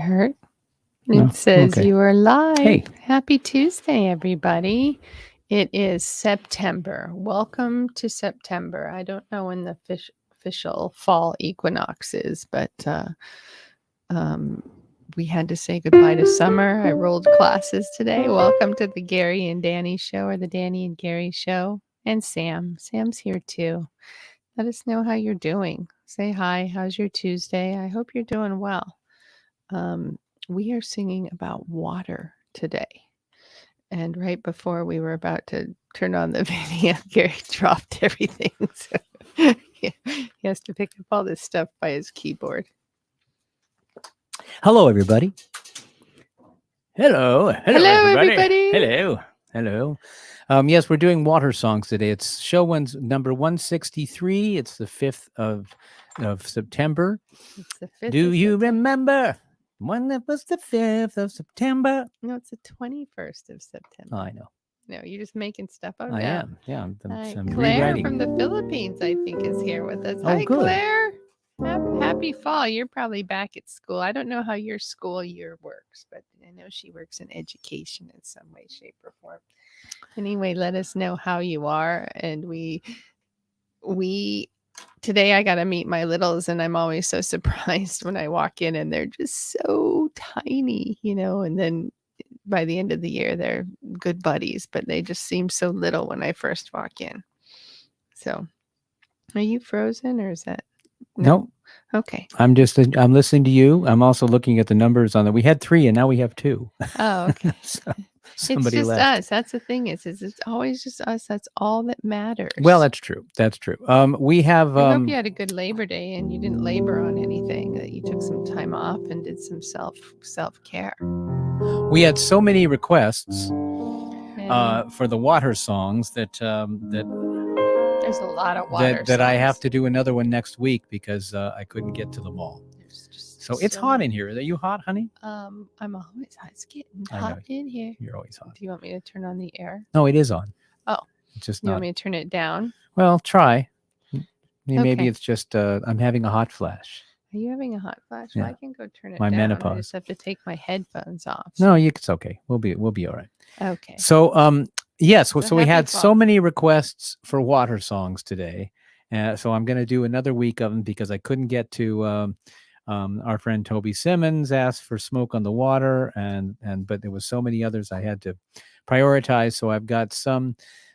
hurt. No? It says Okay. you are live. Hey. Happy Tuesday, everybody. It is September. Welcome to September. I don't know when the official fall equinox is, but we had to say goodbye to summer. I rolled classes today. Welcome to the Gary and Danny show, or the Danny and Gary show. And Sam. Sam's here too. Let us know how you're doing. Say hi. How's your Tuesday? I hope you're doing well. We are singing about water today. And right before we were about to turn on the video, Gary dropped everything. So he has to pick up all this stuff by his keyboard. Hello, everybody. Hello, everybody. Hello. Yes, we're doing water songs today. It's show number 163. It's the 5th of September. It's the 5th. Do you remember when it was the 5th of September? No, it's the 21st of September. Oh, I know. No, you're just making stuff up. I now. am. Yeah, I'm Claire rewriting. from the Philippines, I think, is here with us. Oh, Hi, good. Claire. Happy fall. You're probably back at school. I don't know how your school year works, but I know she works in education in some way, shape, or form. Anyway, let us know how you are. And we today I got to meet my littles, and I'm always so surprised when I walk in and they're just so tiny, and then by the end of the year, they're good buddies, but they just seem so little when I first walk in. So are you frozen, or is that? No. Okay. I'm listening to you. I'm also looking at the numbers on that. We had 3 and now we have 2. Oh, okay. So it's somebody just left. us. That's the thing is it's always just us. That's all that matters. Well, that's true. We have. I hope you had a good Labor Day and you didn't labor on anything. That you took some time off and did some self care. We had so many requests for the water songs that there's a lot of water that I have to do another one next week because I couldn't get to them all. So it's hot in here. Are you hot, honey? I'm always hot. It's getting hot in here. You're always hot. Do you want me to turn on the air? No, it is on. Oh, it's just you want me to turn it down? Well, try. Maybe it's just I'm having a hot flash. Are you having a hot flash? Yeah. Well, I can go turn it my down. menopause. I just have to take my headphones off. No, it's okay. We'll be all right. Okay. So yes, so we had fall. so many requests for water songs today. So I'm going to do another week of them because I couldn't get to our friend Toby Simmons asked for Smoke on the Water but there was so many others I had to prioritize. So I've got some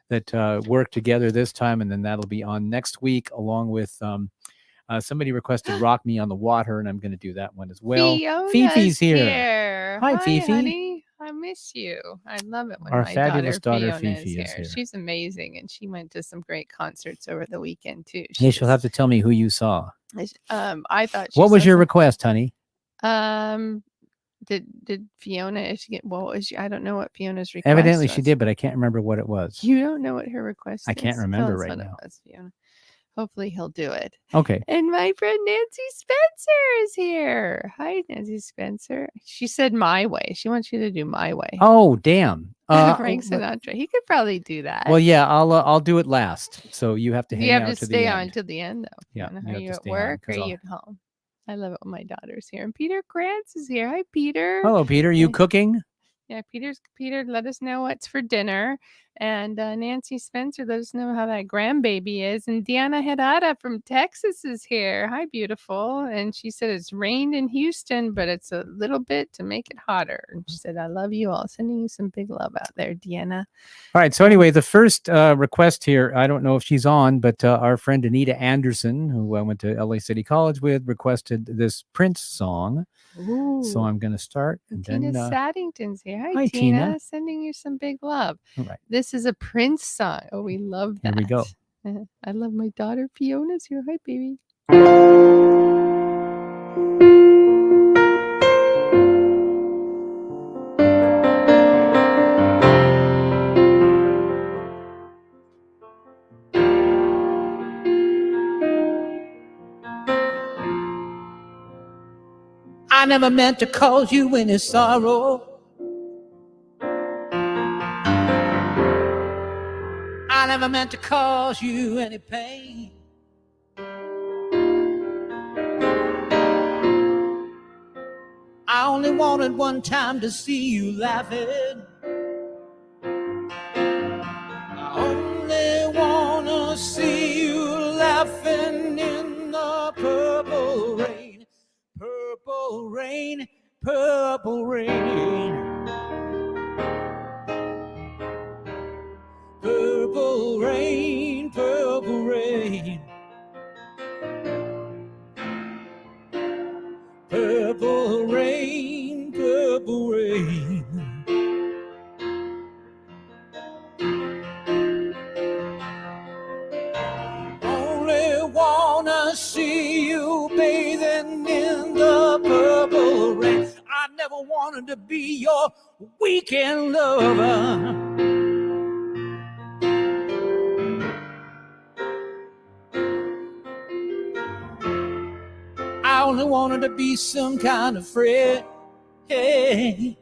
that work together this time, and then that'll be on next week along with somebody requested Rock Me on the Water, and I'm going to do that one as well. Fifi's here. Hi, Fifi. Honey. I miss you. I love it when our my fabulous daughter Fiona Fifi is here. She's amazing, and she went to some great concerts over the weekend too. She'll have to tell me who you saw. I thought. What was your request, honey? Did Fiona? I don't know what Fiona's request. Evidently, she did, but I can't remember what it was. You don't know what her request is? I can't remember right now. It was, Fiona. Hopefully he'll do it. Okay. And my friend Nancy Spencer is here. Hi, Nancy Spencer. She said My Way. She wants you to do My Way. Oh, damn. Frank Sinatra. He could probably do that. Well, yeah, I'll do it last. So you have to hang out to the end. You have to stay on to the end, though. Yeah. Are you at work or are you at home? I love it when my daughter's here. And Peter Krantz is here. Hi, Peter. Hello, Peter. You cooking? Yeah, Peter, let us know what's for dinner. And Nancy Spencer, let us know how that grandbaby is. And Diana Herrera from Texas is here. Hi, beautiful. And she said it's rained in Houston, but it's a little bit to make it hotter. And she said, I love you all. Sending you some big love out there, Diana. All right. So anyway, the first request here, I don't know if she's on, but our friend Anita Anderson, who I went to LA City College with, requested this Prince song. Ooh. So I'm going to start. And Tina Saddington's here. Hi, Tina. Sending you some big love. All right. This is a Prince song. Oh, we love that. Here we go. I love my daughter Fiona's here. Hi, baby. I never meant to cause you any sorrow. I never meant to cause you any pain. I only wanted one time to see you laughing. I only wanna see you laughing in the purple rain, purple rain, purple rain. Purple rain, purple rain. Purple rain, purple rain. Only wanna see you bathing in the purple rain. I never wanted to be your weekend lover. I only wanted to be some kind of friend. Hey.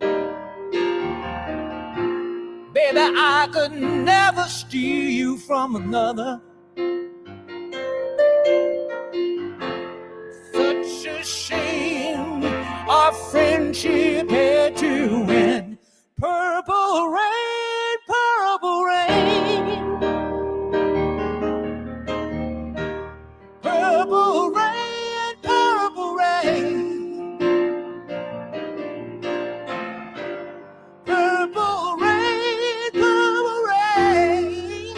Baby, I could never steal you from another. Such a shame our friendship had to end. Purple rain, purple rain. Purple rain, purple rain. Purple rain, purple rain.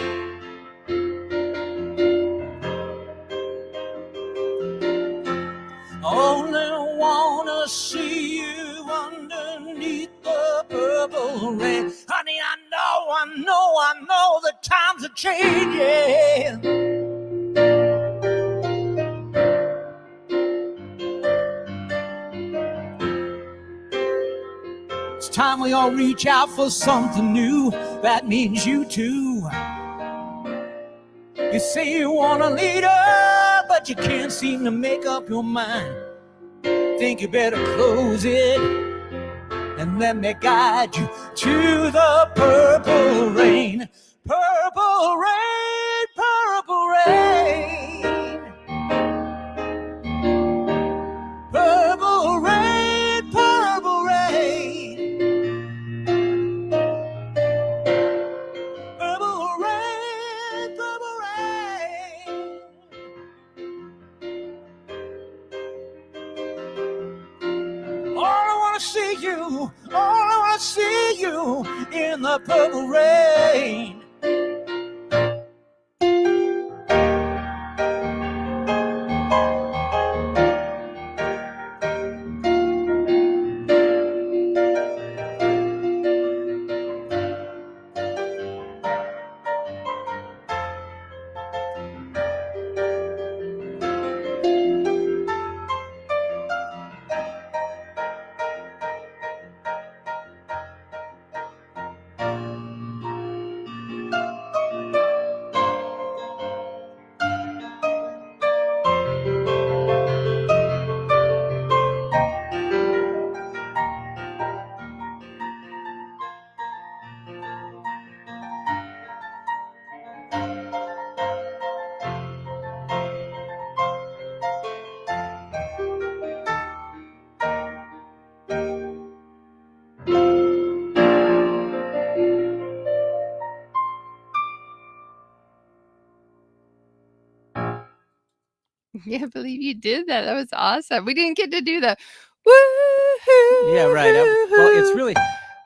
Only wanna see you underneath the purple rain. Honey, I know the times are changing. It's time we all reach out for something new. That means you too. You say you want a leader, but you can't seem to make up your mind. Think you better close it and let me guide you to the purple rain. Purple rain, purple rain. Purple rain, purple rain. Purple rain, purple rain. All I wanna see you in the purple rain. Yeah, I believe you did that. That was awesome. We didn't get to do the woo-hoo. Yeah, right. Well, it's really.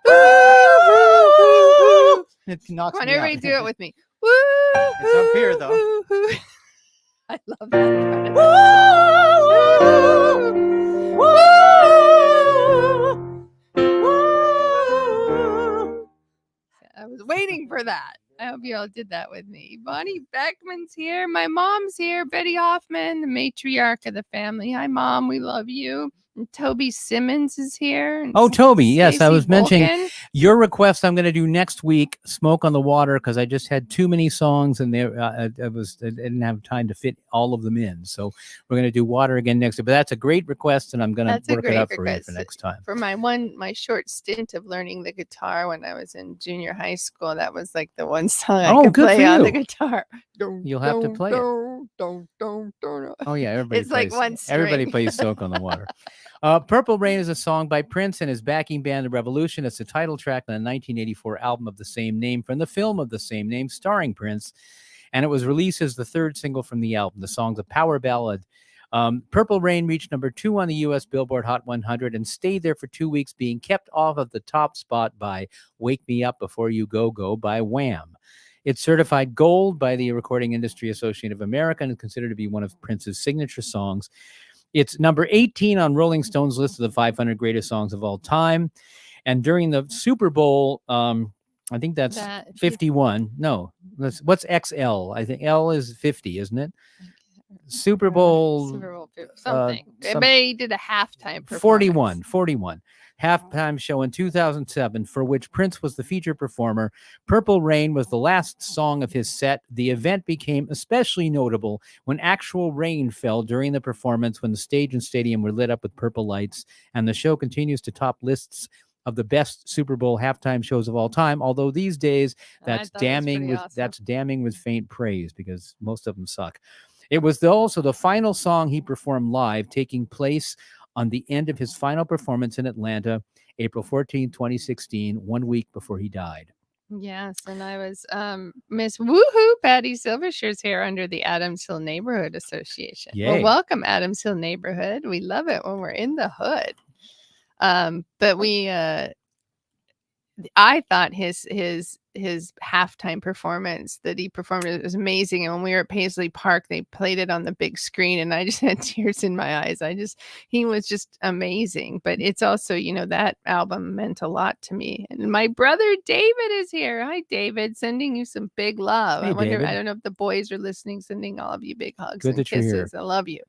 Woo-hoo. It knocks Come on, me everybody out. do it with me. It's up here, though. Woo-hoo. I love that. I was waiting for that. I hope you all did that with me. Bonnie Beckman's here. My mom's here. Betty Hoffman, the matriarch of the family. Hi, Mom. We love you. And Toby Simmons is here. And Oh, Toby. Yes, I Stacey was mentioning Volkin. your request. I'm going to do next week, "Smoke on the Water," because I just had too many songs and I didn't have time to fit all of them in. So we're going to do "Water" again next week. But that's a great request, and I'm going to work it up for you for next time. For my short stint of learning the guitar when I was in junior high school, that was like the one song I could play on the guitar. You'll have to play it. Oh yeah, everybody plays "Smoke on the Water." Purple Rain is a song by Prince and his backing band, The Revolution. It's the title track on the 1984 album of the same name from the film of the same name starring Prince. And it was released as the third single from the album. The song's a power ballad. Purple Rain reached number 2 on the U.S. Billboard Hot 100 and stayed there for 2 weeks, being kept off of the top spot by Wake Me Up Before You Go Go by Wham. It's certified gold by the Recording Industry Association of America and is considered to be one of Prince's signature songs. It's number 18 on Rolling Stone's list of the 500 greatest songs of all time. And during the Super Bowl, I think that's 51. No, what's XL? I think L is 50, isn't it? Super Bowl something. They did a halftime performance. 41 halftime show in 2007 for which Prince was the featured performer. Purple Rain was the last song of his set. The event became especially notable when actual rain fell during the performance, when the stage and stadium were lit up with purple lights, and the show continues to top lists of the best Super Bowl halftime shows of all time, although these days that's damning with faint praise because most of them suck. It was also the final song he performed live, taking place on the end of his final performance in Atlanta, April 14, 2016, 1 week before he died. Yes, and I was Miss Woohoo Patty Silvershire's here under the Adams Hill Neighborhood Association. Yay. Well, welcome Adams Hill Neighborhood. We love it when we're in the hood. But I thought his halftime performance that he performed, it was amazing. And when we were at Paisley Park, they played it on the big screen, and I just had tears in my eyes. He was just amazing. But it's also, that album meant a lot to me. And my brother David is here. Hi, David, sending you some big love. Hey, David. I don't know if the boys are listening, sending all of you big hugs Good and kisses. I love you.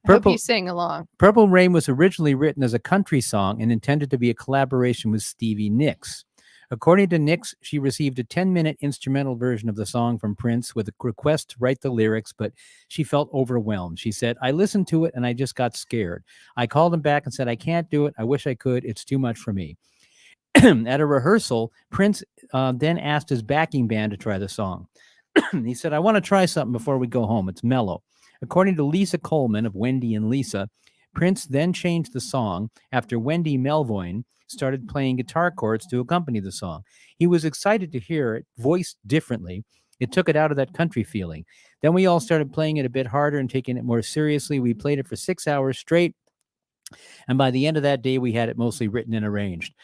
I hope you sing along. Purple Rain was originally written as a country song and intended to be a collaboration with Stevie Nicks. According to Nicks, she received a 10-minute instrumental version of the song from Prince with a request to write the lyrics, but she felt overwhelmed. She said, "I listened to it and I just got scared. I called him back and said, I can't do it. I wish I could. It's too much for me." At a rehearsal, Prince then asked his backing band to try the song. He said, "I want to try something before we go home. It's mellow." According to Lisa Coleman of Wendy and Lisa, Prince then changed the song after Wendy Melvoin started playing guitar chords to accompany the song. He was excited to hear it voiced differently. It took it out of that country feeling. Then we all started playing it a bit harder and taking it more seriously. We played it for 6 hours straight, and by the end of that day, we had it mostly written and arranged.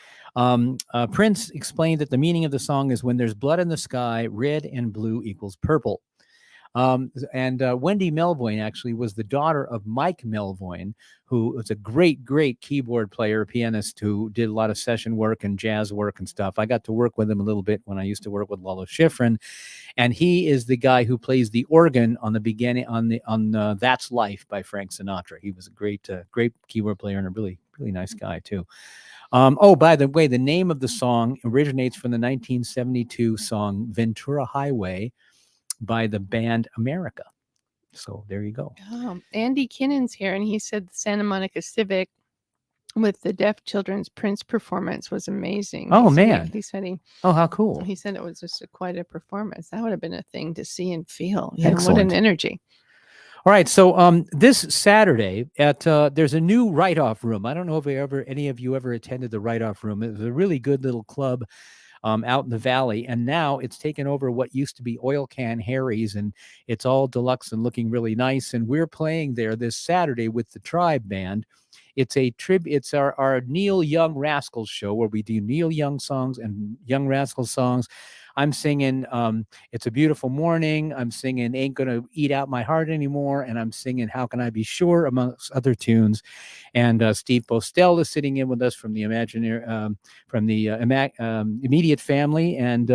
Prince explained that the meaning of the song is when there's blood in the sky, red and blue equals purple. And Wendy Melvoin actually was the daughter of Mike Melvoin, who was a great, great keyboard player, pianist who did a lot of session work and jazz work and stuff. I got to work with him a little bit when I used to work with Lalo Schifrin, and he is the guy who plays the organ on the beginning on "That's Life" by Frank Sinatra. He was a great keyboard player and a really, really nice guy too. By the way, the name of the song originates from the 1972 song "Ventura Highway" by the band America. So there you go. Andy Kinnon's here, and he said the Santa Monica Civic with the deaf children's Prince performance was amazing. He said how cool. He said it was just quite a performance. That would have been a thing to see and feel. Excellent. What an energy. All right, so this Saturday at there's a new write-off room. I don't know if any of you ever attended the write-off room. It was a really good little club out in the valley, and now it's taken over what used to be Oil Can Harry's, and it's all deluxe and looking really nice. And we're playing there this Saturday with the Tribe Band. It's a tribute. It's our Neil Young Rascals show where we do Neil Young songs and Young Rascals songs. I'm singing "It's a Beautiful Morning." I'm singing "Ain't Gonna Eat Out My Heart Anymore," and I'm singing "How Can I Be Sure," amongst other tunes. And Steve Bostel is sitting in with us from the Immediate Family, and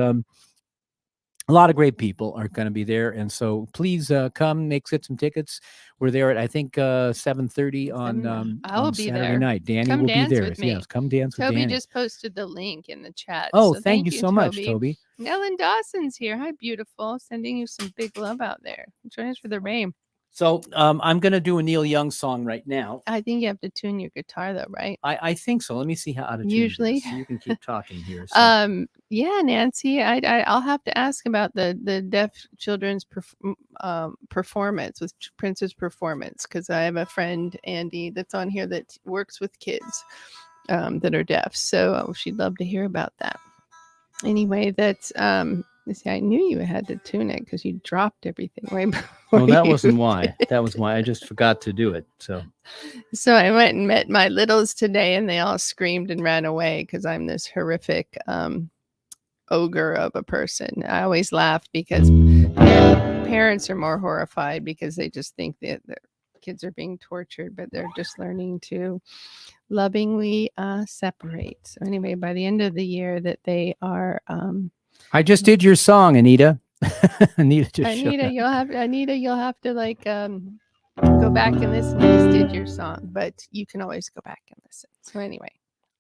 a lot of great people are going to be there. And so please come, get some tickets. We're there at, I think, 7:30 on Saturday there. night. Danny come will be there. With me. Yes, come dance with Toby Danny. just posted the link in the chat. Oh, so thank you so much, Toby. Ellen Dawson's here. Hi, beautiful. Sending you some big love out there. Join us for the rain. So I'm going to do a Neil Young song right now. I think you have to tune your guitar though, right? I think so. Let me see how to tune Usually. this. You can keep talking here. So. Yeah, Nancy, I'll have to ask about the deaf children's performance with Prince's performance, because I have a friend, Andy, that's on here that works with kids that are deaf. So she'd love to hear about that. Anyway, that's see, I knew you had to tune it because you dropped everything right before. Well, that you wasn't why. did. That was why I just forgot to do it. So I went and met my littles today, and they all screamed and ran away because I'm this horrific ogre of a person. I always laugh because parents are more horrified because they just think that their kids are being tortured, but they're just learning to lovingly separate. So anyway, by the end of the year that they are I just did your song, Anita. Anita just Anita, showed you'll have to like go back and listen. I just did your song, but you can always go back and listen. So anyway.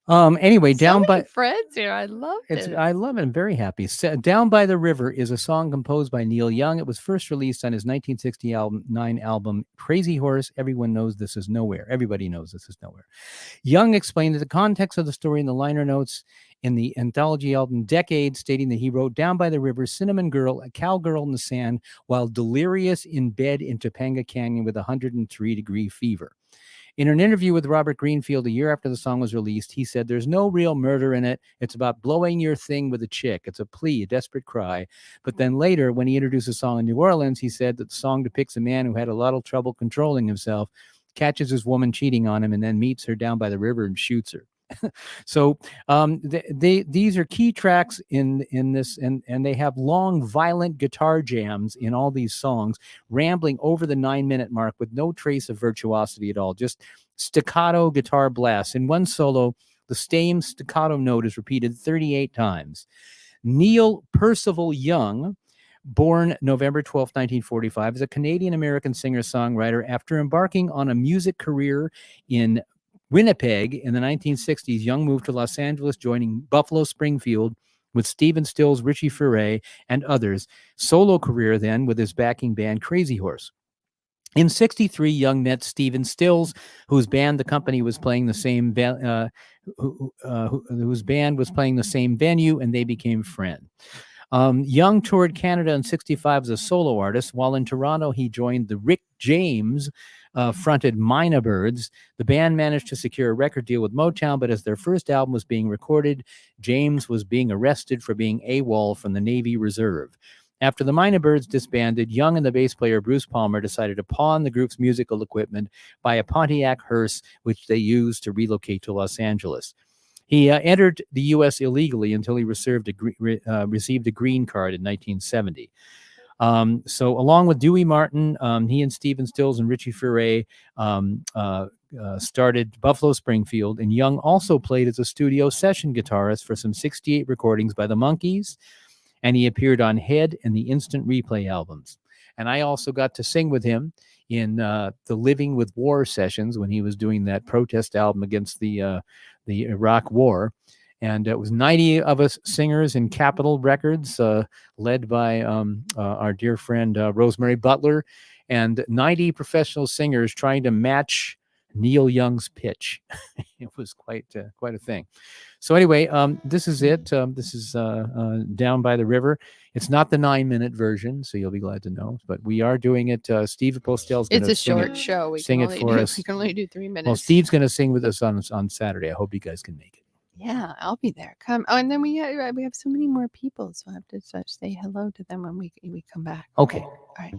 Anyway, So down many by friends here. I love it. I love it. I'm very happy. Down by the River is a song composed by Neil Young. It was first released on his 1969 album Crazy Horse. Everyone knows this is nowhere. Everybody knows this is nowhere. Young explained the context of the story in the liner notes in the anthology album Decades, stating that he wrote Down by the River, Cinnamon Girl, a cowgirl in the sand, while delirious in bed in Topanga Canyon with a 103-degree fever. In an interview with Robert Greenfield a year after the song was released, he said, "There's no real murder in it. It's about blowing your thing with a chick. It's a plea, a desperate cry." But then later, when he introduced the song in New Orleans, he said that the song depicts a man who had a lot of trouble controlling himself, catches his woman cheating on him, and then meets her down by the river and shoots her. So these are key tracks in this, and they have long, violent guitar jams in all these songs, rambling over the 9-minute mark with no trace of virtuosity at all, just staccato guitar blasts. In one solo, the same staccato note is repeated 38 times. Neil Percival Young, born November 12, 1945, is a Canadian-American singer-songwriter. After embarking on a music career in Winnipeg in the 1960s, Young moved to Los Angeles, joining Buffalo Springfield with Stephen Stills, Richie Furay, and others. Solo career then with his backing band Crazy Horse. In 1963, Young met Stephen Stills, whose band the company was playing the same whose band was playing the same venue, and they became friends. Young toured Canada in 1965 as a solo artist. While in Toronto, he joined the Rick James fronted Mina Birds. The band managed to secure a record deal with Motown, but as their first album was being recorded, James was being arrested for being AWOL from the Navy Reserve. After the Mina Birds disbanded, Young and the bass player Bruce Palmer decided to pawn the group's musical equipment, buy a Pontiac hearse, which they used to relocate to Los Angeles. He entered the U.S. illegally until he received a green card in 1970. So along with Dewey Martin, he and Stephen Stills and Richie Furay started Buffalo Springfield, and Young also played as a studio session guitarist for some 1968 recordings by the Monkees, and he appeared on Head and the Instant Replay albums. And I also got to sing with him in the Living with War sessions when he was doing that protest album against the Iraq War. And it was 90 of us singers in Capitol Records, led by our dear friend Rosemary Butler, and 90 professional singers trying to match Neil Young's pitch. It was quite a thing. So anyway, this is it. This is Down by the River. It's not the 9-minute version, so you'll be glad to know. But we are doing it. Steve Postel's going to sing it. It's a short show. We sing can it only for do, us. We can only do 3 minutes. Well, Steve's going to sing with us on Saturday. I hope you guys can make it. Yeah, I'll be there. Come. Oh, and then we have so many more people, so I have to say hello to them when we come back. Okay. All right.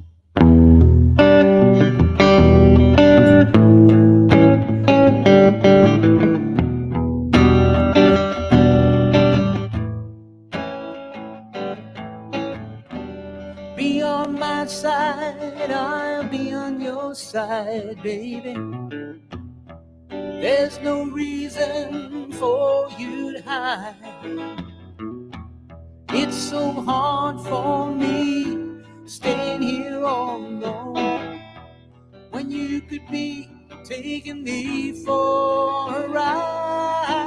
Be on my side, I'll be on your side, baby. There's no reason for you to hide. It's so hard for me staying here all alone when you could be taking me for a ride.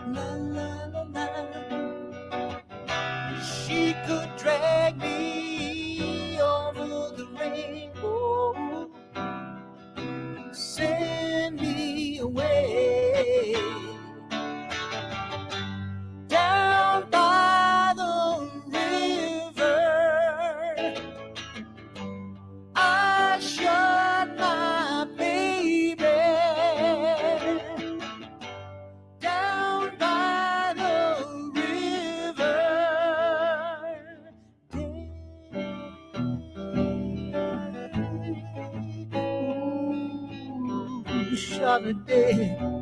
La, la, la, la. She could drag me shot her dead.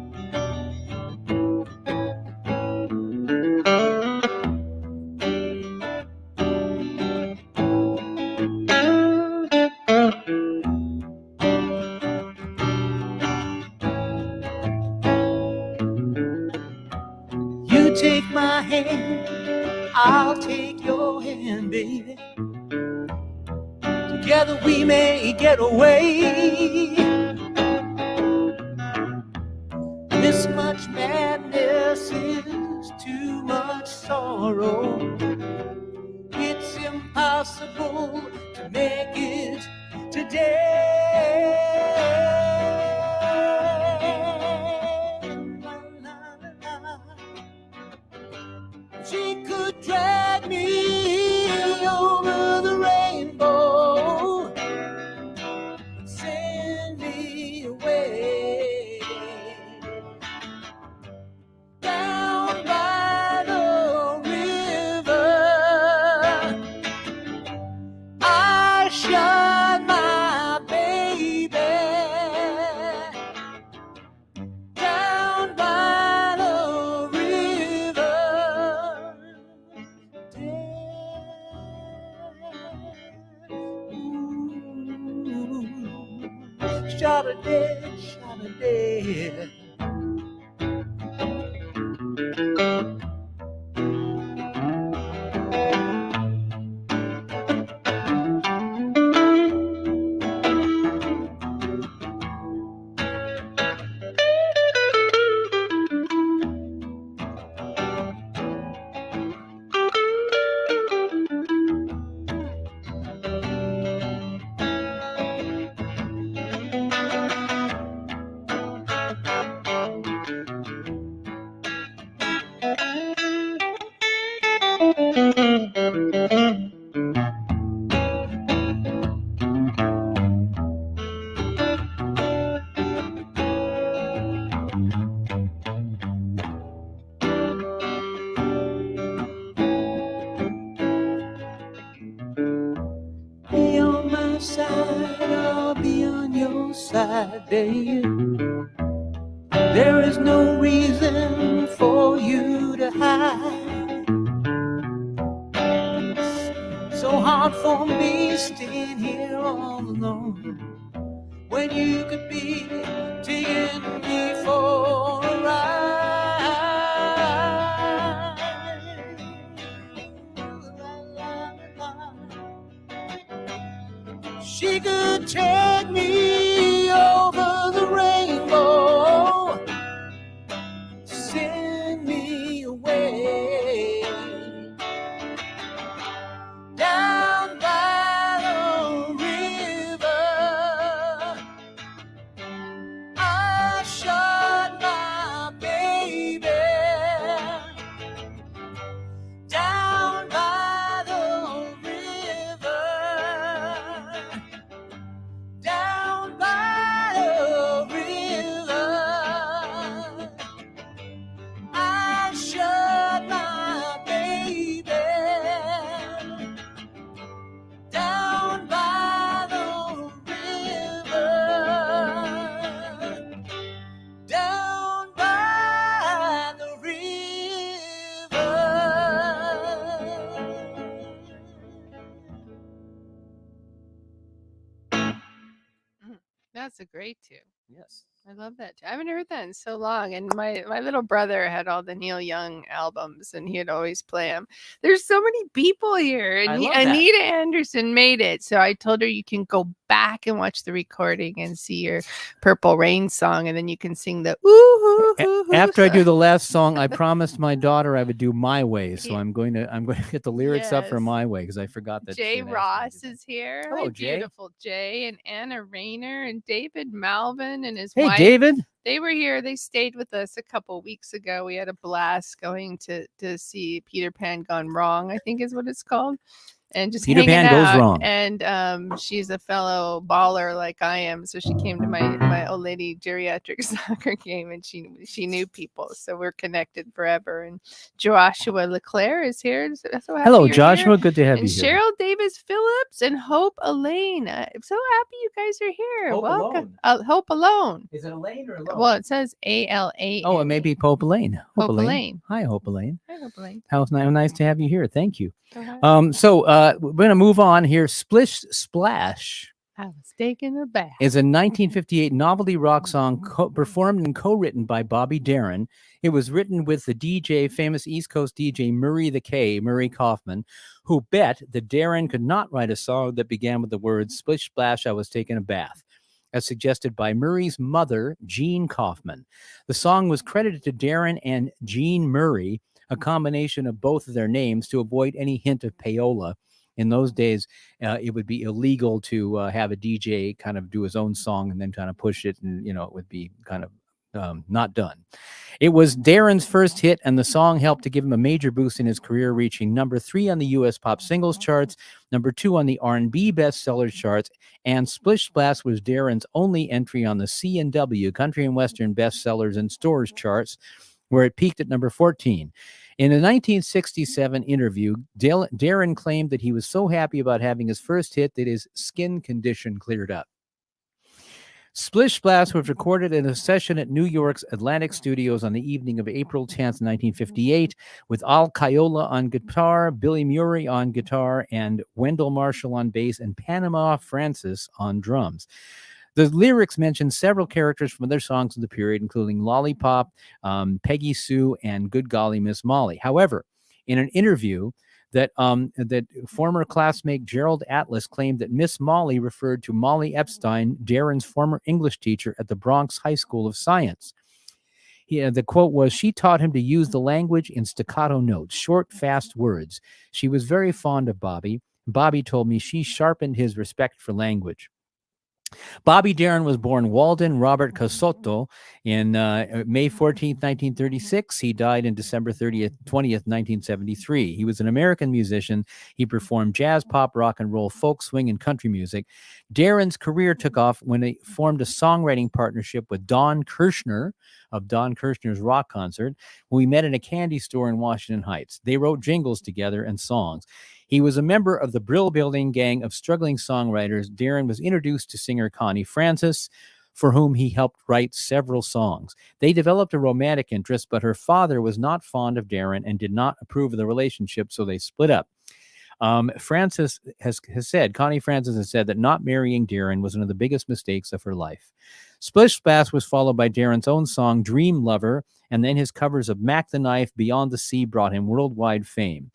You take my hand, I'll take your hand, baby. Together we may get away. This much madness is too much sorrow. It's impossible to make it today. She could drag me over the rainbow, send me away. Down by the river, I shot my baby. Down by the river, shot her dead, shot her dead. Be on my side, I'll be on your side, babe. There is no reason for you to hide. So hard for me staying here all alone when you could be taking me for a ride. She could take me over the rainbow, send me away. Down by the river, I shot my baby. Down by the river, down by the river, I shot my baby. Down by the river, down by the river. That's a great tune. Yes. I love that. I haven't heard that in so long. And my little brother had all the Neil Young albums, and he'd always play them. There's so many people here, and I love that. Anita Anderson made it. So I told her you can go back and watch the recording and see your Purple Rain song, and then you can sing the ooh. After I do the last song, I promised my daughter I would do My Way, so Yeah. I'm going to get the lyrics up for Yes. My Way because I forgot that. Jay she had asked me to Ross do that. is here. Hello, Hi, Jay. beautiful Jay, and Anna Rayner and David Malvin and his Hey, wife. David. They were here. They stayed with us a couple weeks ago. We had a blast going to see Peter Pan Gone Wrong, I think is what it's called. and just Peter hanging Pan goes out. wrong. And she's a fellow baller like I am, so she came to my old lady geriatric soccer game, and she knew people, so we're connected forever. And Joshua Leclerc is here. So happy Hello, you're Joshua. here. Good to have And you here. Cheryl Davis Phillips and Hope Elaine. I'm so happy you guys are here. Hope Welcome. Alone. Hope Alone. Is it Elaine or Alone? Well, it says ALA. Oh, it may be Pope Elaine. Hope Elaine. Hi, Hope Elaine. Hi, Hope Elaine. How nice to have you here. Thank you. So We're going to move on here. Splish Splash I was taking a bath. is a 1958 novelty rock song performed and co-written by Bobby Darin. It was written with the famous East Coast DJ Murray Kaufman, who bet that Darin could not write a song that began with the words "Splish Splash, I was taking a bath," as suggested by Murray's mother, Jean Kaufman. The song was credited to Darin and Jean Murray, a combination of both of their names, to avoid any hint of payola. In those days, it would be illegal to have a DJ kind of do his own song and then kind of push it, and it would be kind of not done. It was Darin's first hit, and the song helped to give him a major boost in his career, reaching number 3 on the U.S. pop singles charts, number 2 on the R&B bestsellers charts, and Splish Splash was Darin's only entry on the C&W Country and Western bestsellers and stores charts, where it peaked at number 14. In a 1967 interview, Darin claimed that he was so happy about having his first hit that his skin condition cleared up. Splish Splash was recorded in a session at New York's Atlantic Studios on the evening of April 10th, 1958, with Al Caiola on guitar, Billy Murray on guitar, and Wendell Marshall on bass, and Panama Francis on drums. The lyrics mention several characters from other songs of the period, including Lollipop, Peggy Sue, and Good Golly Miss Molly. However, in an interview, that former classmate Gerald Atlas claimed that Miss Molly referred to Molly Epstein, Darin's former English teacher at the Bronx High School of Science. The quote was, "She taught him to use the language in staccato notes, short, fast words. She was very fond of Bobby. Bobby told me she sharpened his respect for language." Bobby Darin was born Walden Robert Casotto in May 14th, 1936. He died in December 20th, 1973. He was an American musician. He performed jazz, pop, rock and roll, folk, swing, and country music. Darin's career took off when he formed a songwriting partnership with Don Kirshner of Don Kirshner's Rock Concert, who we met in a candy store in Washington Heights. They wrote jingles together and songs. He was a member of the Brill Building gang of struggling songwriters. Darin was introduced to singer Connie Francis, for whom he helped write several songs. They developed a romantic interest, but her father was not fond of Darin and did not approve of the relationship, so they split up. Francis Connie Francis has said that not marrying Darin was one of the biggest mistakes of her life. Splish Splash was followed by Darin's own song, Dream Lover, and then his covers of Mac the Knife, Beyond the Sea brought him worldwide fame.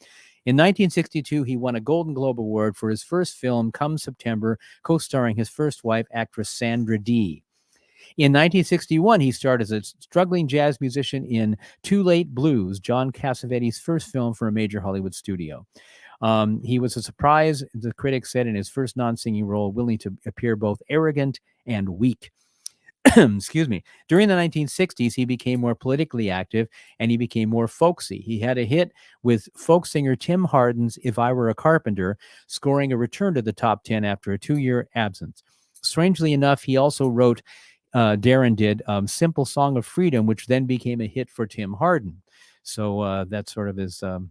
In 1962, he won a Golden Globe Award for his first film, Come September, co-starring his first wife, actress Sandra Dee. In 1961, he starred as a struggling jazz musician in Too Late Blues, John Cassavetes' first film for a major Hollywood studio. He was a surprise, the critics said, in his first non-singing role, willing to appear both arrogant and weak. Excuse me. During the 1960s, he became more politically active and he became more folksy. He had a hit with folk singer Tim Hardin's If I Were a Carpenter, scoring a return to the top 10 after a 2-year absence. Strangely enough, he also wrote, Darin did, Simple Song of Freedom, which then became a hit for Tim Hardin. So that sort of is, a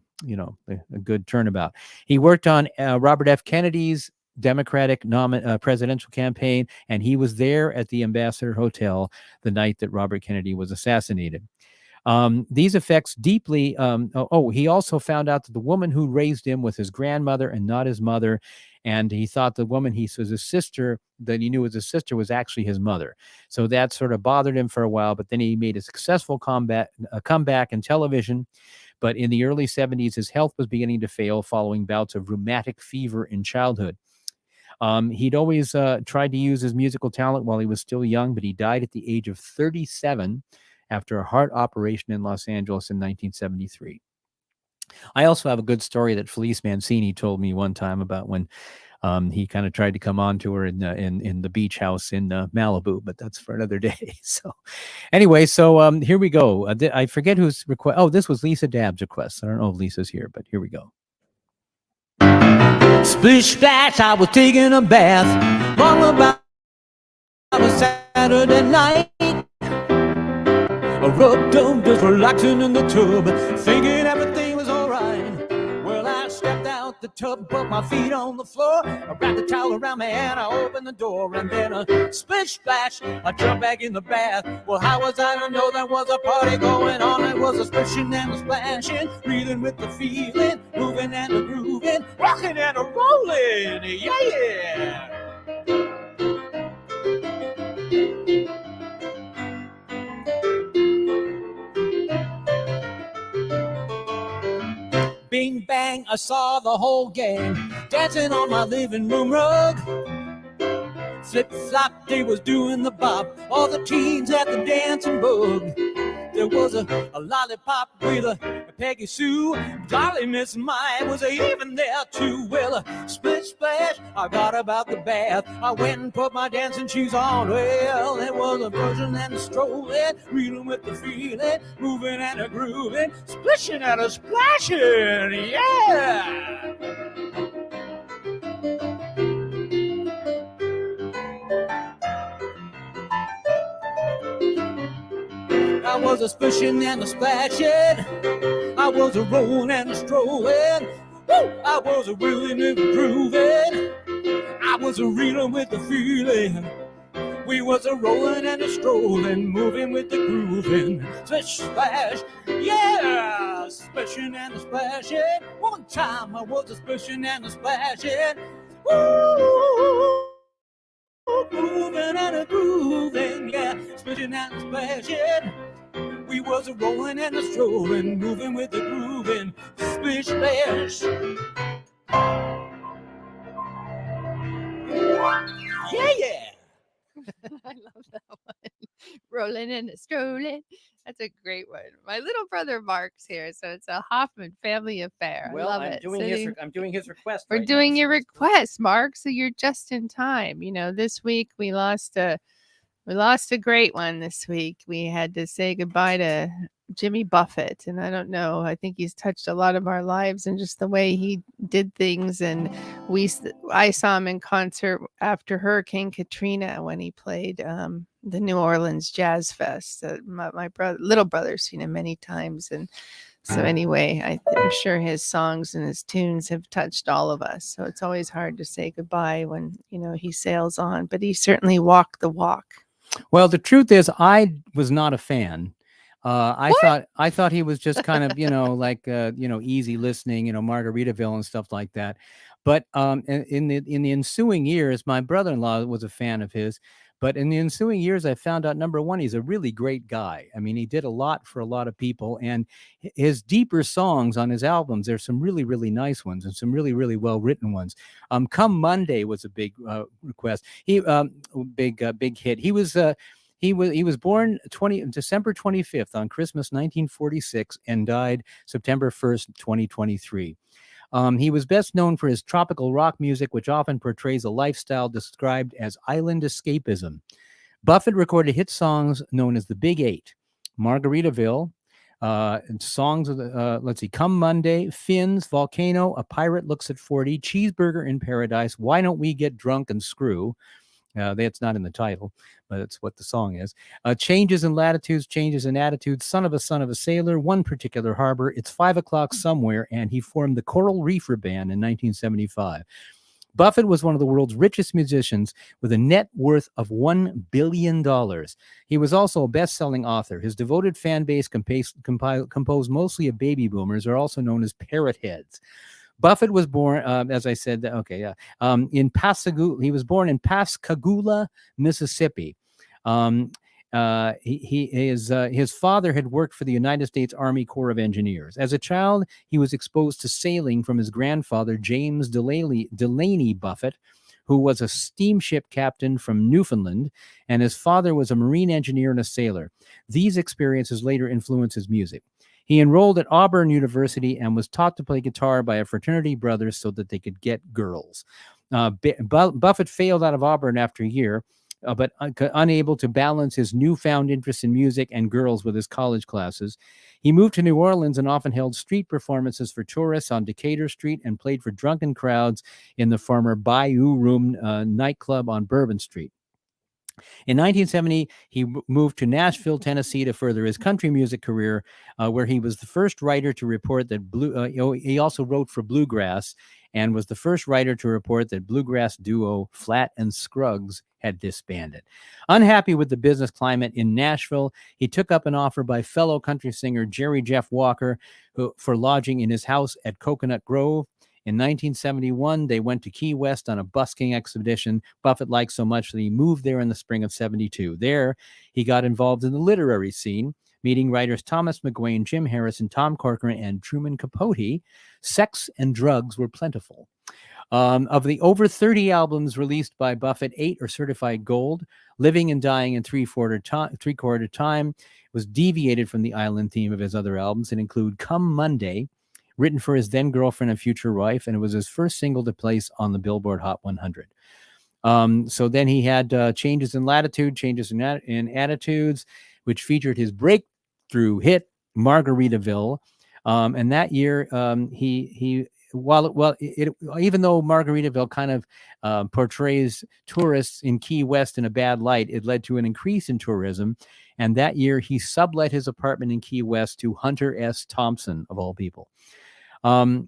good turnabout. He worked on Robert F. Kennedy's Democratic presidential campaign, and he was there at the Ambassador Hotel the night that Robert Kennedy was assassinated. These effects deeply. He also found out that the woman who raised him was his grandmother and not his mother, and he thought the woman he knew as his sister was actually his mother. So that sort of bothered him for a while. But then he made a successful comeback in television. But in the early 70s, his health was beginning to fail following bouts of rheumatic fever in childhood. He'd always tried to use his musical talent while he was still young, but he died at the age of 37 after a heart operation in Los Angeles in 1973. I also have a good story that Felice Mancini told me one time about when he kind of tried to come on to her in the beach house in Malibu, but that's for another day. So anyway, here we go. I forget whose request. Oh, this was Lisa Dabb's request. I don't know if Lisa's here, but here we go. Splish splash, I was taking a bath. Long about a Saturday night. I rubbed up, just relaxing in the tub, thinking everything was alright. Well, I stepped out the tub, put my feet on the floor, I wrapped the towel around my head, I opened the door, and then a splish splash, I jumped back in the bath. Well, how was I to know there was a party going on? It was a splishing and a splashing, reeling with the feeling, moving and a grooving, rocking and a rolling, yeah! Bing bang, I saw the whole gang dancing on my living room rug. Flip flop, they was doing the bop, all the teens at the dancing bug. There was a lollipop with a Peggy Sue. Darling Miss Mai was even there too. Well, split splash, I got about the bath. I went and put my dancing shoes on. Well, there was a version and a strolling, reeling with the feeling, moving and a grooving, splishing and a splashing, yeah! I was a splishing and a splashing, I was a rolling and a strolling, woo! I was a reeling and a grooving, I was a reeling with the feeling. We was a rolling and a strolling, moving with the grooving, splish splash, yeah! Splishing and a splashing. One time I was a splishing and a splashing, woo! Moving and a grooving, yeah! Splishing and a splashing. We was a rolling and a strolling, moving with the grooving, splish splash. Yeah! I love that one. Rolling and strolling. That's a great one. My little brother Mark's here, so it's a Hoffman family affair. Well, I love I'm it. doing I'm doing his request. We're right doing now, your so that's good. request, Mark. So you're just in time. You know, this week we lost a great one this week. We had to say goodbye to Jimmy Buffett, and I don't know. I think he's touched a lot of our lives and just the way he did things. And I saw him in concert after Hurricane Katrina when he played the New Orleans Jazz Fest. My little brother's seen him many times, and so anyway, I'm sure his songs and his tunes have touched all of us. So it's always hard to say goodbye when he sails on, but he certainly walked the walk. Well, the truth is, I was not a fan. What? I thought he was just kind of like easy listening, Margaritaville and stuff like that. But in the ensuing years, my brother-in-law was a fan of his. But in the ensuing years, I found out, number one, he's a really great guy. I mean, he did a lot for a lot of people, and his deeper songs on his albums, there's some really, really nice ones and some really, really well written ones. Come Monday was a big request. Big hit. He was born December 25th on Christmas 1946 and died September 1st, 2023. He was best known for his tropical rock music, which often portrays a lifestyle described as island escapism. Buffett recorded hit songs known as the Big Eight: Margaritaville, songs of the let's see, Come Monday, Fins, Volcano, A Pirate Looks at 40, Cheeseburger in Paradise, Why Don't We Get Drunk and Screw. That's not in the title, but it's what the song is. Changes in Latitudes, Changes in Attitudes, Son of a Sailor, One Particular Harbor, It's 5 o'clock Somewhere, and he formed the Coral Reefer Band in 1975. Buffett was one of the world's richest musicians with a net worth of $1 billion. He was also a best-selling author. His devoted fan base composed mostly of baby boomers, are also known as parrot heads. Buffett was born, as I said, in Pascagoula. He was born in Pascagoula, Mississippi. His father had worked for the United States Army Corps of Engineers. As a child, he was exposed to sailing from his grandfather, James Delaney Buffett, who was a steamship captain from Newfoundland, and his father was a marine engineer and a sailor. These experiences later influenced his music. He enrolled at Auburn University and was taught to play guitar by a fraternity brothers so that they could get girls. Buffett failed out of Auburn after a year but unable to balance his newfound interest in music and girls with his college classes. He moved to New Orleans and often held street performances for tourists on Decatur Street and played for drunken crowds in the former Bayou Room nightclub on Bourbon Street. In 1970, he moved to Nashville, Tennessee to further his country music career, where he was the first writer to report that he also wrote for bluegrass and was the first writer to report that bluegrass duo Flat and Scruggs had disbanded. Unhappy with the business climate in Nashville, he took up an offer by fellow country singer Jerry Jeff Walker for lodging in his house at Coconut Grove. In 1971, they went to Key West on a busking expedition Buffett liked so much that he moved there in the spring of 72. There, he got involved in the literary scene, meeting writers Thomas McGuane, Jim Harrison, Tom Corcoran, and Truman Capote. Sex and drugs were plentiful. Of the over 30 albums released by Buffett, 8 are certified gold. Living and Dying in Three-Quarter Time was deviated from the island theme of his other albums and include Come Monday, written for his then girlfriend and future wife, and it was his first single to place on the Billboard Hot 100. So then he had Changes in Latitude, Changes in Attitudes, which featured his breakthrough hit Margaritaville. And that year, even though Margaritaville kind of portrays tourists in Key West in a bad light, it led to an increase in tourism. And that year, he sublet his apartment in Key West to Hunter S. Thompson, of all people.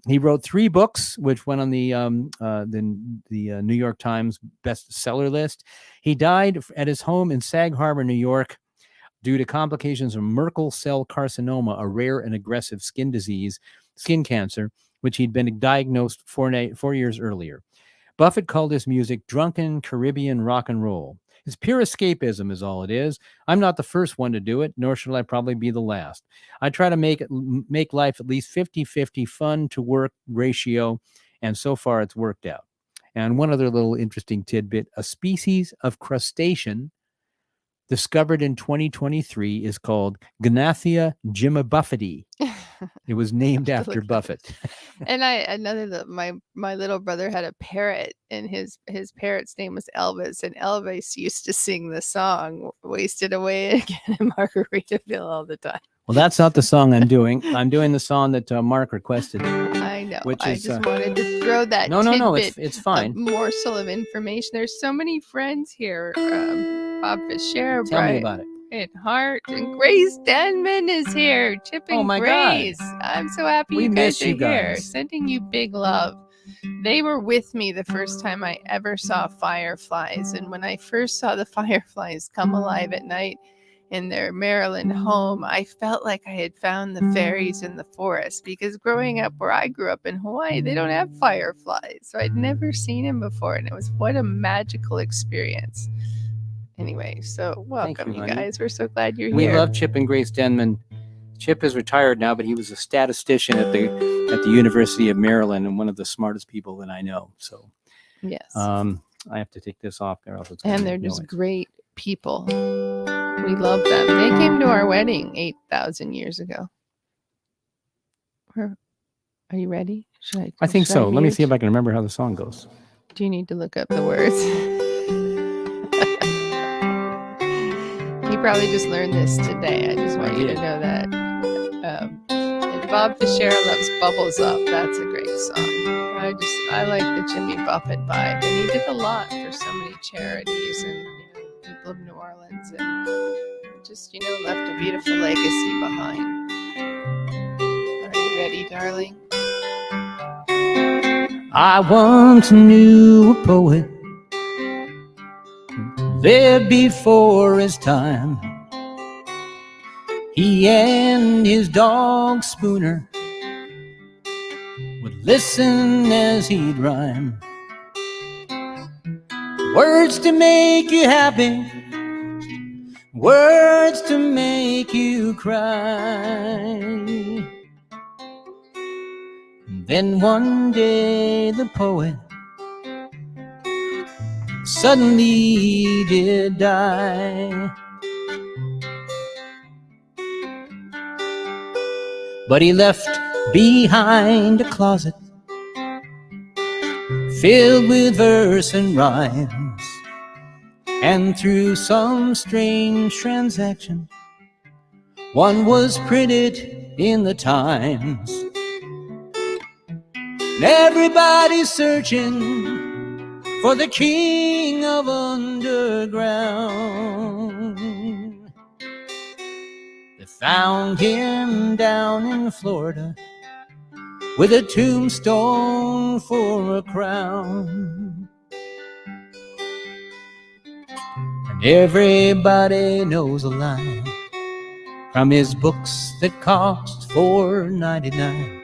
He wrote 3 books, which went on the New York Times bestseller list. He died at his home in Sag Harbor, New York, due to complications of Merkel cell carcinoma, a rare and aggressive skin cancer, which he'd been diagnosed 4 years earlier. Buffett called his music drunken Caribbean rock and roll. It's pure escapism is all it is. I'm not the first one to do it, nor should I probably be the last. I try to make life at least 50-50 fun to work ratio, and so far it's worked out. And one other little interesting tidbit, a species of crustacean discovered in 2023 is called Gnathia jimabuffeti. It was named after Buffett. And my little brother had a parrot, and his parrot's name was Elvis, and Elvis used to sing the song "Wasted Away Again" in Margaritaville all the time. Well, that's not the song I'm doing. I'm doing the song that Mark requested. I know. I just wanted to throw that. No, it's fine. Morsel of information. There's so many friends here. Bob Fisher, Tell me about it. And Hart and Grace Denman is here. Chip and Grace. God. I'm so happy you guys are here. Sending you big love. They were with me the first time I ever saw fireflies. And when I first saw the fireflies come alive at night in their Maryland home, I felt like I had found the fairies in the forest, because growing up where I grew up in Hawaii, they don't have fireflies. So I'd never seen them before. And it was what a magical experience. Anyway, so welcome, you guys. We're so glad you're here. We love Chip and Grace Denman. Chip is retired now, but he was a statistician at the University of Maryland and one of the smartest people that I know. So, yes, I have to take this off there. And they're just great people. We love them. They came to our wedding 8,000 years ago. Are you ready? I think so. Let me see if I can remember how the song goes. Do you need to look up the words? You probably just learned this today. I just want you to know that. And Bob Fisher loves Bubbles Up. That's a great song. I like the Jimmy Buffett vibe. And he did a lot for so many charities and people of New Orleans, and just left a beautiful legacy behind. Are you ready, darling? I once knew a poet there before his time. He and his dog Spooner would listen as he'd rhyme. Words to make you happy, words to make you cry. Then one day the poet suddenly did die. But he left behind a closet filled with verse and rhymes, And through some strange transaction, one was printed in the Times. And everybody's searching for the king of underground. They found him down in Florida with a tombstone for a crown. And everybody knows a line from his books that cost $4.99.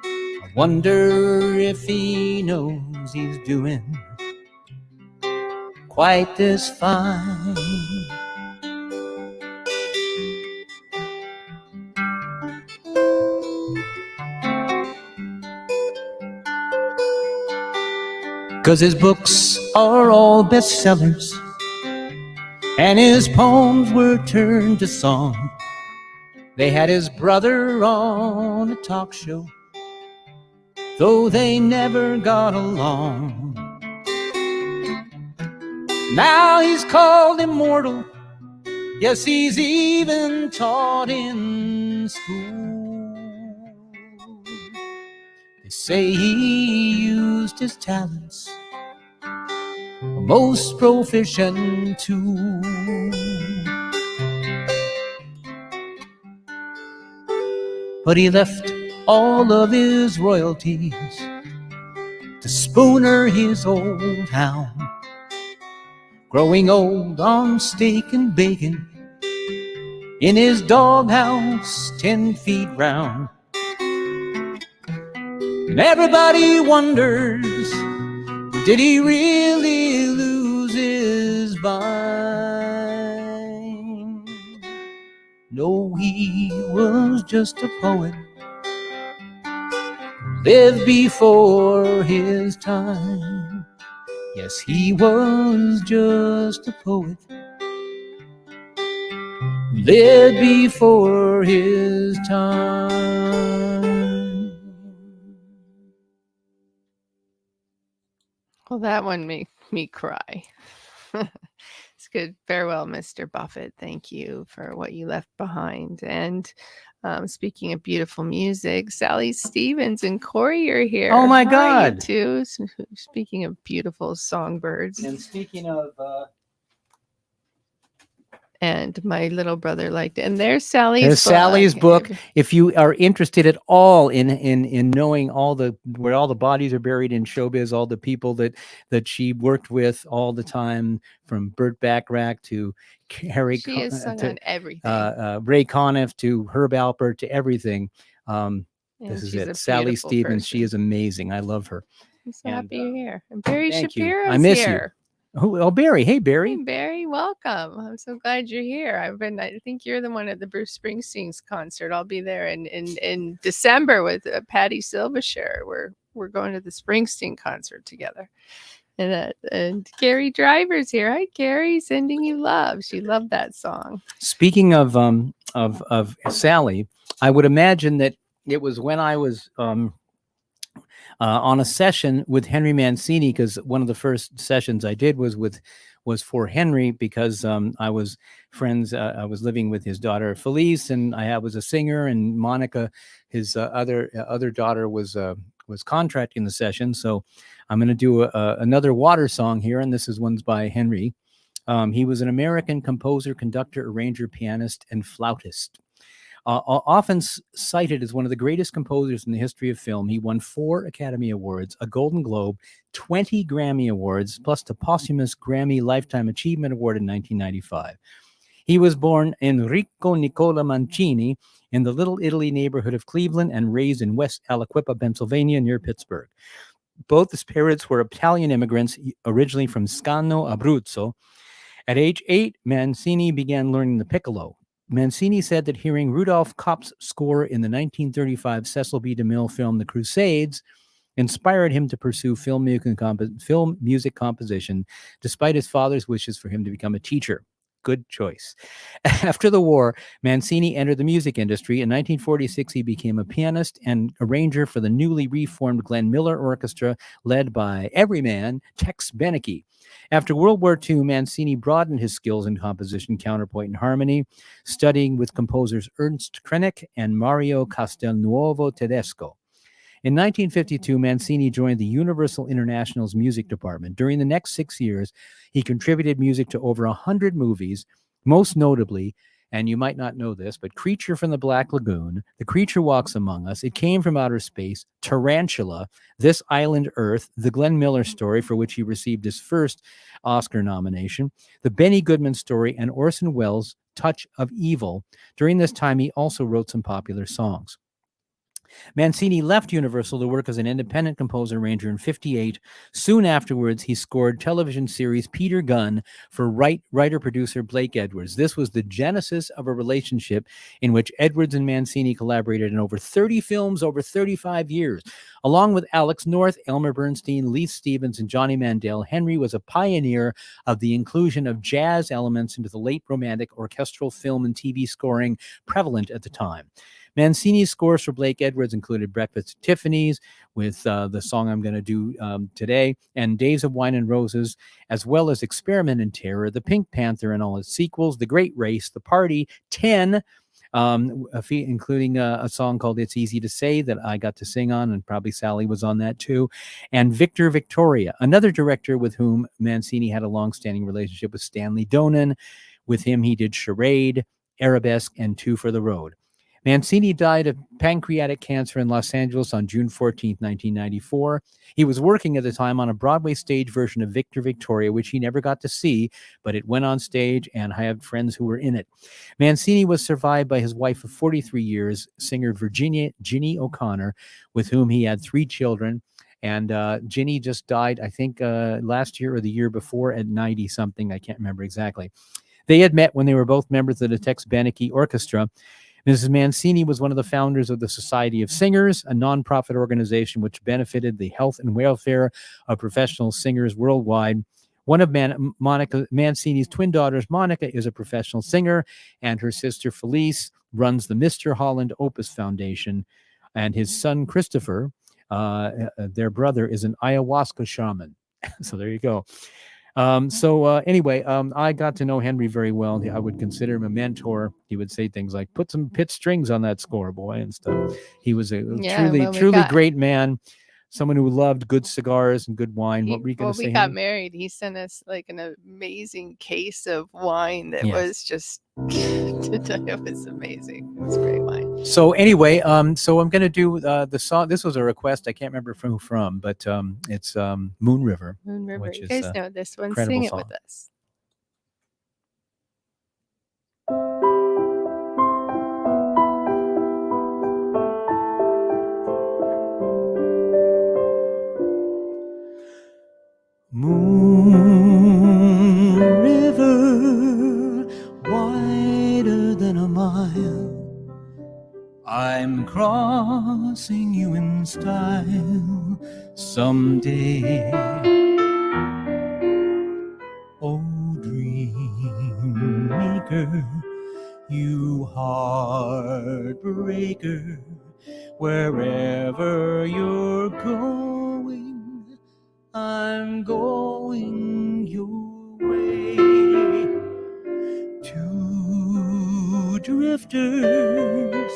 I wonder if he knows he's doing quite this fine. 'Cause his books are all bestsellers, and his poems were turned to song. They had his brother on a talk show, though they never got along. Now he's called immortal, yes, he's even taught in school. They say he used his talents most proficient tool. But he left all of his royalties to Spooner, his old hound, growing old on steak and bacon in his doghouse 10 feet round. And everybody wonders, did he really lose his mind? No, he was just a poet, lived before his time. Yes, he was just a poet, lived before his time. Well, that one made me cry. It's good. Farewell, Mr. Buffett. Thank you for what you left behind. And speaking of beautiful music, Sally Stevens and Corey are here. Oh my Hi, God. you two. Speaking of beautiful songbirds. And speaking of And my little brother liked it. And there's Sally's there's book. Sally's book. If you are interested at all in knowing all the where all the bodies are buried in showbiz, all the people that she worked with all the time, from Burt Bacharach to Harry, She has sung on everything. Ray Conniff to Herb Alpert to everything. And This is she's it. a Sally beautiful Stevens. She person. is amazing. I love her. I'm so And, happy you're here. And Barry thank you. Shapiro's I miss you. here. Oh, Barry. Hey, Hey, Barry. Barry, welcome. I'm so glad you're here. I think you're the one at the Bruce Springsteen's concert. I'll be there in December with Patty Silvershire. We're going to the Springsteen concert together. And Gary Driver's here. Hi, Gary, sending you love. She loved that song. Speaking of Sally, I would imagine that it was when I was on a session with Henry Mancini, because one of the first sessions I did was for Henry, because I was friends. I was living with his daughter Felice, and I was a singer, and Monica, his other daughter, was contracting the session. So I'm going to do another water song here, and this is one's by Henry. He was an American composer, conductor, arranger, pianist, and flautist. Often cited as one of the greatest composers in the history of film, he won 4 Academy Awards, a Golden Globe, 20 Grammy Awards, plus the posthumous Grammy Lifetime Achievement Award in 1995. He was born Enrico Nicola Mancini in the Little Italy neighborhood of Cleveland and raised in West Aliquippa, Pennsylvania, near Pittsburgh. Both his parents were Italian immigrants, originally from Scano, Abruzzo. At age 8, Mancini began learning the piccolo. Mancini said that hearing Rudolph Kopp's score in the 1935 Cecil B. DeMille film The Crusades inspired him to pursue film music composition, despite his father's wishes for him to become a teacher. Good choice. After the war, Mancini entered the music industry. In 1946, he became a pianist and arranger for the newly reformed Glenn Miller Orchestra, led by everyman Tex Beneke. After World War II, Mancini broadened his skills in composition, counterpoint, and harmony, studying with composers Ernst Krenek and Mario Castelnuovo Tedesco. In 1952, Mancini joined the Universal International's music department. During the next 6 years, he contributed music to over 100 movies, most notably, and you might not know this, but Creature from the Black Lagoon, The Creature Walks Among Us, It Came from Outer Space, Tarantula, This Island Earth, The Glenn Miller Story, for which he received his first Oscar nomination, The Benny Goodman Story, and Orson Welles' Touch of Evil. During this time, he also wrote some popular songs. Mancini left Universal to work as an independent composer arranger in 1958. Soon afterwards, he scored television series Peter Gunn for writer-producer Blake Edwards. This was the genesis of a relationship in which Edwards and Mancini collaborated in over 30 films over 35 years. Along with Alex North, Elmer Bernstein, Leith Stevens, and Johnny Mandel, Henry was a pioneer of the inclusion of jazz elements into the late Romantic orchestral film and TV scoring prevalent at the time. Mancini's scores for Blake Edwards included Breakfast at Tiffany's with the song I'm going to do today, and Days of Wine and Roses, as well as Experiment in Terror, The Pink Panther and all its sequels, The Great Race, The Party, 10, including a song called It's Easy to Say that I got to sing on, and probably Sally was on that too, and Victor Victoria. Another director with whom Mancini had a long-standing relationship was Stanley Donen. With him, he did Charade, Arabesque, and Two for the Road. Mancini died of pancreatic cancer in Los Angeles on June 14, 1994. He was working at the time on a Broadway stage version of Victor Victoria, which he never got to see, but it went on stage, and I have friends who were in it. Mancini was survived by his wife of 43 years, singer Ginny O'Connor, with whom he had 3 children. And Ginny just died, I think, last year or the year before at 90-something. I can't remember exactly. They had met when they were both members of the Tex Beneke Orchestra. Mrs. Mancini was one of the founders of the Society of Singers, a nonprofit organization which benefited the health and welfare of professional singers worldwide. One of Monica Mancini's twin daughters, Monica, is a professional singer, and her sister Felice runs the Mr. Holland Opus Foundation. And his son, Christopher, their brother, is an ayahuasca shaman. So there you go. Anyway, I got to know Henry very well. I would consider him a mentor. He would say things like, put some pit strings on that score, boy, and stuff. He was a truly great man, someone who loved good cigars and good wine. What were you going to say? We got married. He sent us like an amazing case of wine that was just, it was amazing. It was great wine. So anyway, so I'm going to do the song. This was a request. I can't remember who from, but it's Moon River. Moon River. Which You is guys know this one. Sing it with us. Moon River, wider than a mile, I'm crossing you in style someday. Oh, dream maker, you heartbreaker, wherever you're going, I'm going your way. Two drifters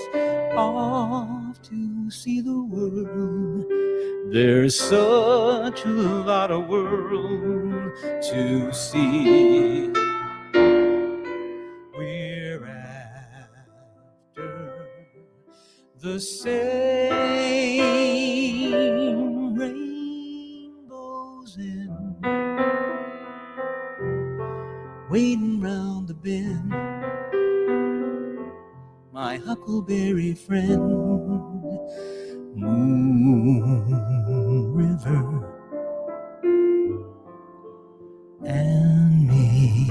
off to see the world. There's such a lot of world to see. We're after the same rainbows in, waiting round the bend, my huckleberry friend. Moon River and me.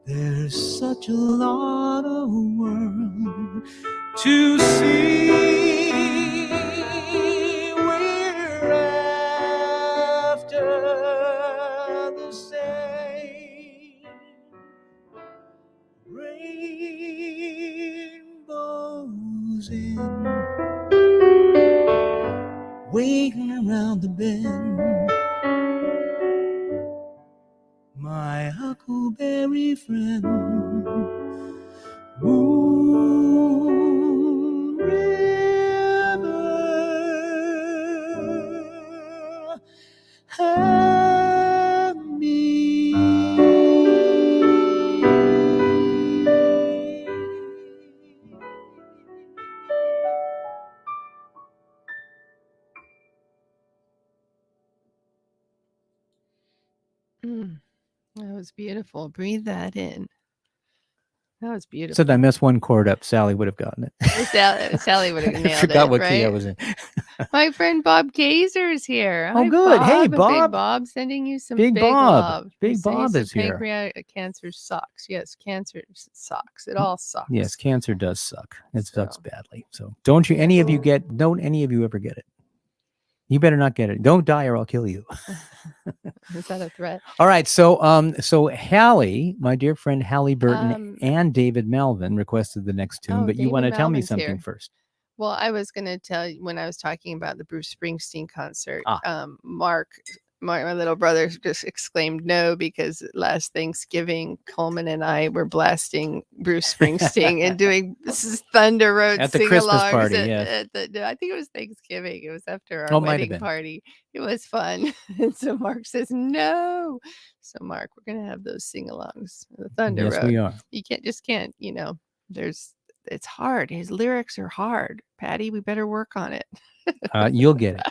There's such a lot of world to see. We're after the same rainbows in waiting around the bend. My huckleberry friend, Moon River, have me. That was beautiful. Breathe that in. That was beautiful. Said I messed one chord up. Sally would have gotten it. Sally would have I nailed forgot it, what key I right? was in. My friend Bob Gazer is here. Oh, Hi, good. Hey, Bob. Bob. Big Bob sending you some Big big Bob. love. Big He's sending you Bob some is here. pancreatic cancer sucks. Yes, cancer sucks. It all sucks. Yes, cancer does suck. It sucks So. badly. So don't you any of you ever get it? You better not get it. Don't die or I'll kill you. Is that a threat? All right. So Hallie, my dear friend Hallie Burton and David Melvin requested the next tune, but you want to tell me something first. Well, I was going to tell you when I was talking about the Bruce Springsteen concert, Mark, my little brother, just exclaimed no because last Thanksgiving, Coleman and I were blasting Bruce Springsteen and doing Thunder Road at the Christmas party. I think it was Thanksgiving. It was after our wedding party. It was fun. And so Mark says no. So Mark, we're going to have those sing-alongs. The Thunder Road. Yes, we are. You can't, it's hard. His lyrics are hard. Patty, we better work on it. You'll get it.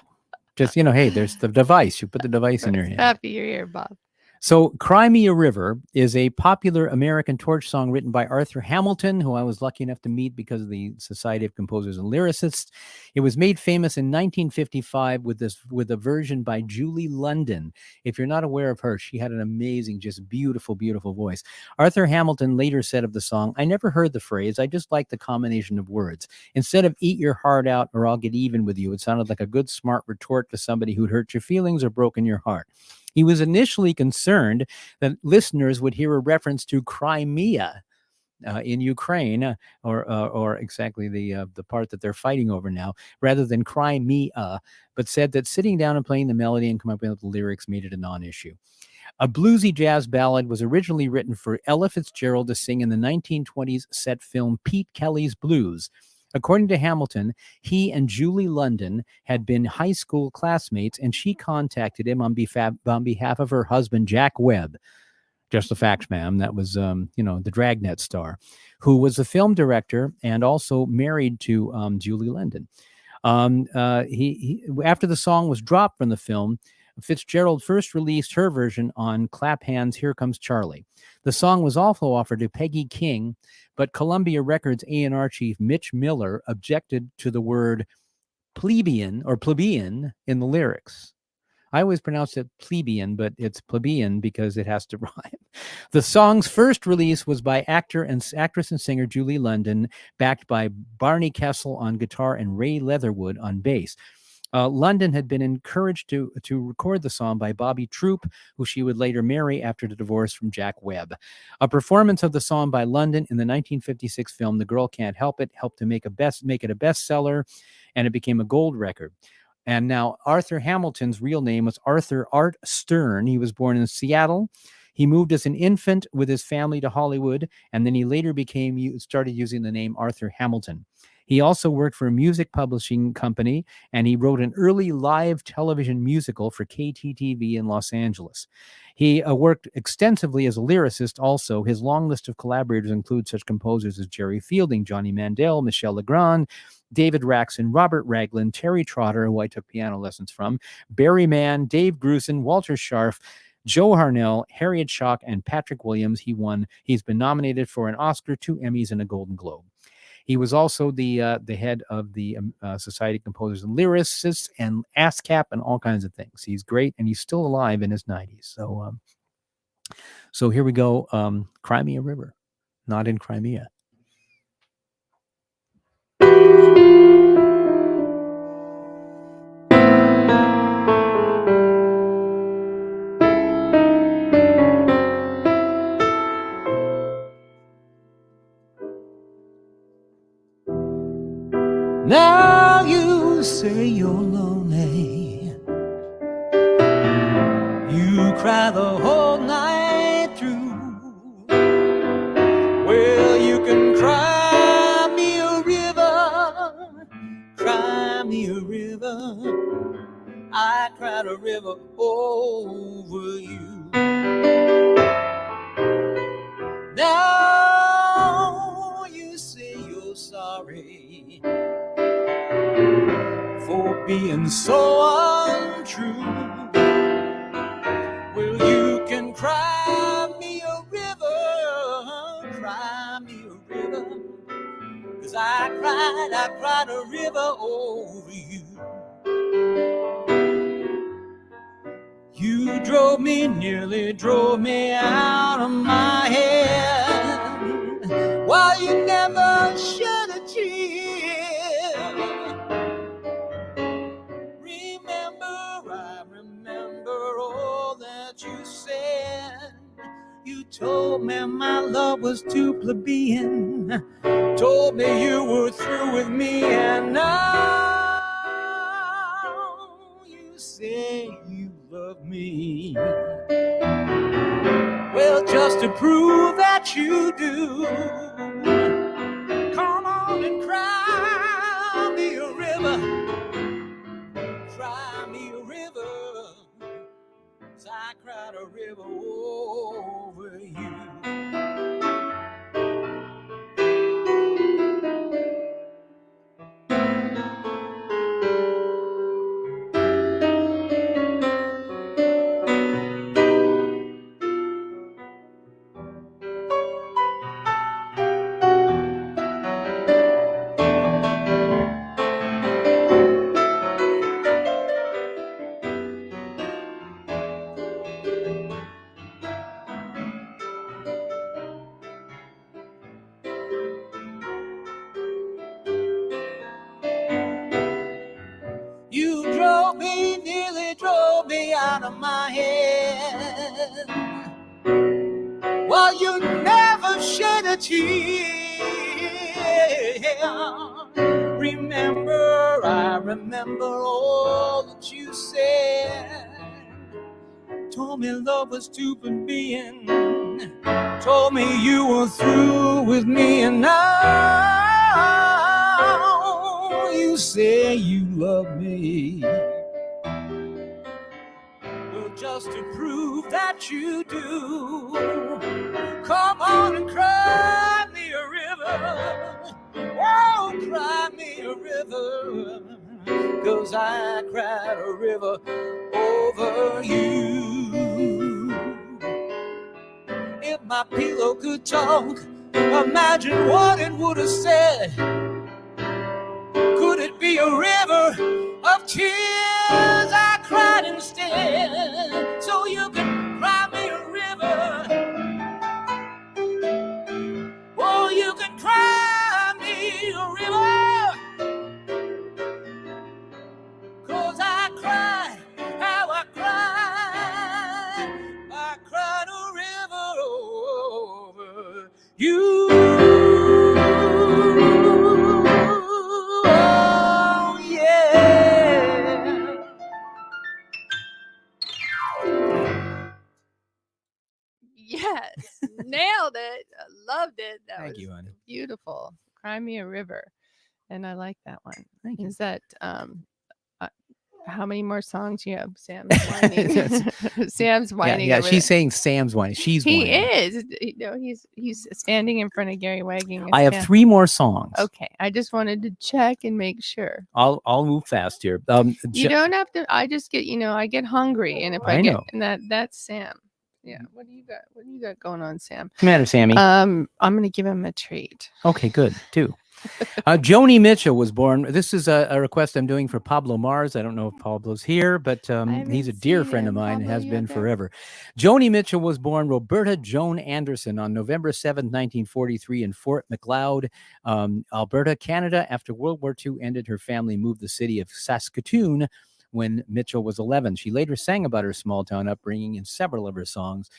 Just, hey, there's the device. You put the device in your hand. Happy you're here, Bob. So Cry Me a River is a popular American torch song written by Arthur Hamilton, who I was lucky enough to meet because of the Society of Composers and Lyricists. It was made famous in 1955 with a version by Julie London. If you're not aware of her, she had an amazing, just beautiful, beautiful voice. Arthur Hamilton later said of the song, "I never heard the phrase. I just like the combination of words. Instead of eat your heart out or I'll get even with you, it sounded like a good, smart retort to somebody who'd hurt your feelings or broken your heart." He was initially concerned that listeners would hear a reference to Crimea in Ukraine, or exactly the part that they're fighting over now, rather than Crimea, but said that sitting down and playing the melody and coming up with the lyrics made it a non-issue. A bluesy jazz ballad was originally written for Ella Fitzgerald to sing in the 1920s set film Pete Kelly's Blues. According to Hamilton, he and Julie London had been high school classmates, and she contacted him on behalf of her husband, Jack Webb. Just a fact, ma'am. That was, the Dragnet star, who was a film director and also married to Julie London. He after the song was dropped from the film, Fitzgerald first released her version on Clap Hands, Here Comes Charlie. The song was also offered to Peggy King, but Columbia Records A&R chief Mitch Miller objected to the word plebeian in the lyrics. I always pronounce it plebeian, but it's plebeian because it has to rhyme. The song's first release was by actress and singer Julie London, backed by Barney Kessel on guitar and Ray Leatherwood on bass. London had been encouraged to record the song by Bobby Troup, who she would later marry after the divorce from Jack Webb. A performance of the song by London in the 1956 film The Girl Can't Help It helped to make it a bestseller, and it became a gold record. And now Arthur Hamilton's real name was Arthur Art Stern. He was born in Seattle. He moved as an infant with his family to Hollywood, and then he later started using the name Arthur Hamilton. He also worked for a music publishing company, and he wrote an early live television musical for KTTV in Los Angeles. He worked extensively as a lyricist also. His long list of collaborators includes such composers as Jerry Fielding, Johnny Mandel, Michel Legrand, David Raxon, Robert Raglan, Terry Trotter, who I took piano lessons from, Barry Mann, Dave Grusin, Walter Scharf, Joe Harnell, Harriet Schock, and Patrick Williams. He's been nominated for an Oscar, 2 Emmys, and a Golden Globe. He was also the head of the Society of Composers and Lyricists and ASCAP and all kinds of things. He's great, and he's still alive in his 90s. So So here we go. Crimea River, not in Crimea. Now you say you're lonely. You cry the whole night through. Well, you can cry me a river, cry me a river. I cried a river over you. Now you say you're sorry for being so untrue. Well, you can cry me a river, cry me a river, 'cause I cried a river over you. You nearly drove me out of my head, while you never shed a tear. I remember all that you said. You told me my love was too plebeian, told me you were through with me, and now you say you love me. Well, just to prove that you do, come on and cry me a river, cry me a river, 'cause I cried a river over you. You nearly drove me out of my head, while you never shed a tear. I remember all that you said. Told me love was too plebeian, told me you were through with me, and now you say you love me. Well, just to prove that you do, come on and cry me a river. Oh, cry me a river, 'cause I cried a river over you. If my pillow could talk, imagine what it would have said. Could it be a river of tears I cried instead? So you can cry me a river. Oh, you can cry me a river, 'cause I cried, how I cried a river over you. Oh, yeah. Yes, nailed it. I loved it. That Thank was you, honey. beautiful. Cry me a river, and I like that one. Thank you. Is that how many more songs you have? Sam's whining. Sam's whining. Yeah, over she's there. saying Sam's whining. She's He whining. is. You know, he's standing in front of Gary wagging his I have tail. 3 more songs. Okay, I just wanted to check and make sure. I'll move fast here. You don't have to. I just get, I get hungry, and if I get, know. and that's Sam. Yeah. What do you got? What do you got going on, Sam? What's the matter, Sammy? I'm gonna give him a treat. Okay, good. 2. Joni Mitchell was born. This is a request I'm doing for Pablo Mars. I don't know if Pablo's here, but he's haven't a dear seen friend of him. mine and Pablo, has you been out there? forever. Joni Mitchell was born Roberta Joan Anderson on November 7th, 1943 in Fort Macleod, Alberta, Canada. After World War II ended, her family moved to the city of Saskatoon when Mitchell was 11. She later sang about her small town upbringing in several of her songs.